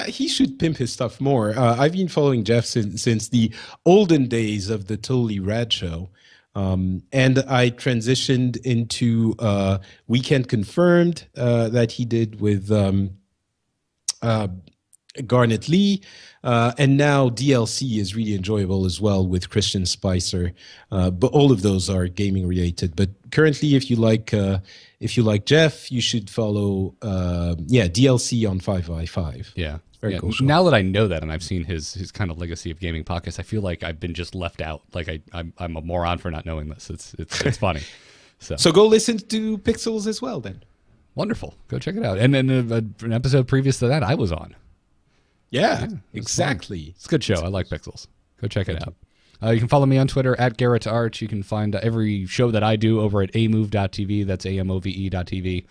He should pimp his stuff more. I've been following Jeff since the olden days of the Totally Rad Show. And I transitioned into Weekend Confirmed that he did with Garnet Lee, and now DLC is really enjoyable as well with Christian Spicer. But all of those are gaming related. But currently, if you like Jeff, you should follow DLC on 5x5. Yeah. Very cool show. Now that I know that and I've seen his kind of legacy of gaming podcasts, I feel like I've been just left out. Like I'm a moron for not knowing this. It's funny. So go listen to Pixels as well then. Wonderful. Go check it out. And then an episode previous to that I was on. Yeah, exactly. It's a good show. I like Pixels. Go check it out. You can follow me on Twitter @GarrettArch. You can find every show that I do over at amove.tv. That's amove.tv.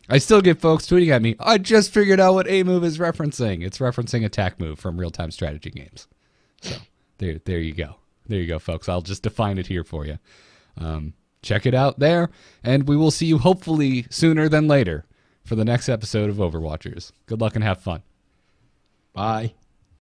I still get folks tweeting at me, I just figured out what A-Move is referencing. It's referencing Attack Move from real-time strategy games. So there you go. There you go, folks. I'll just define it here for you. Check it out there, and we will see you hopefully sooner than later for the next episode of Overwatchers. Good luck and have fun. Bye.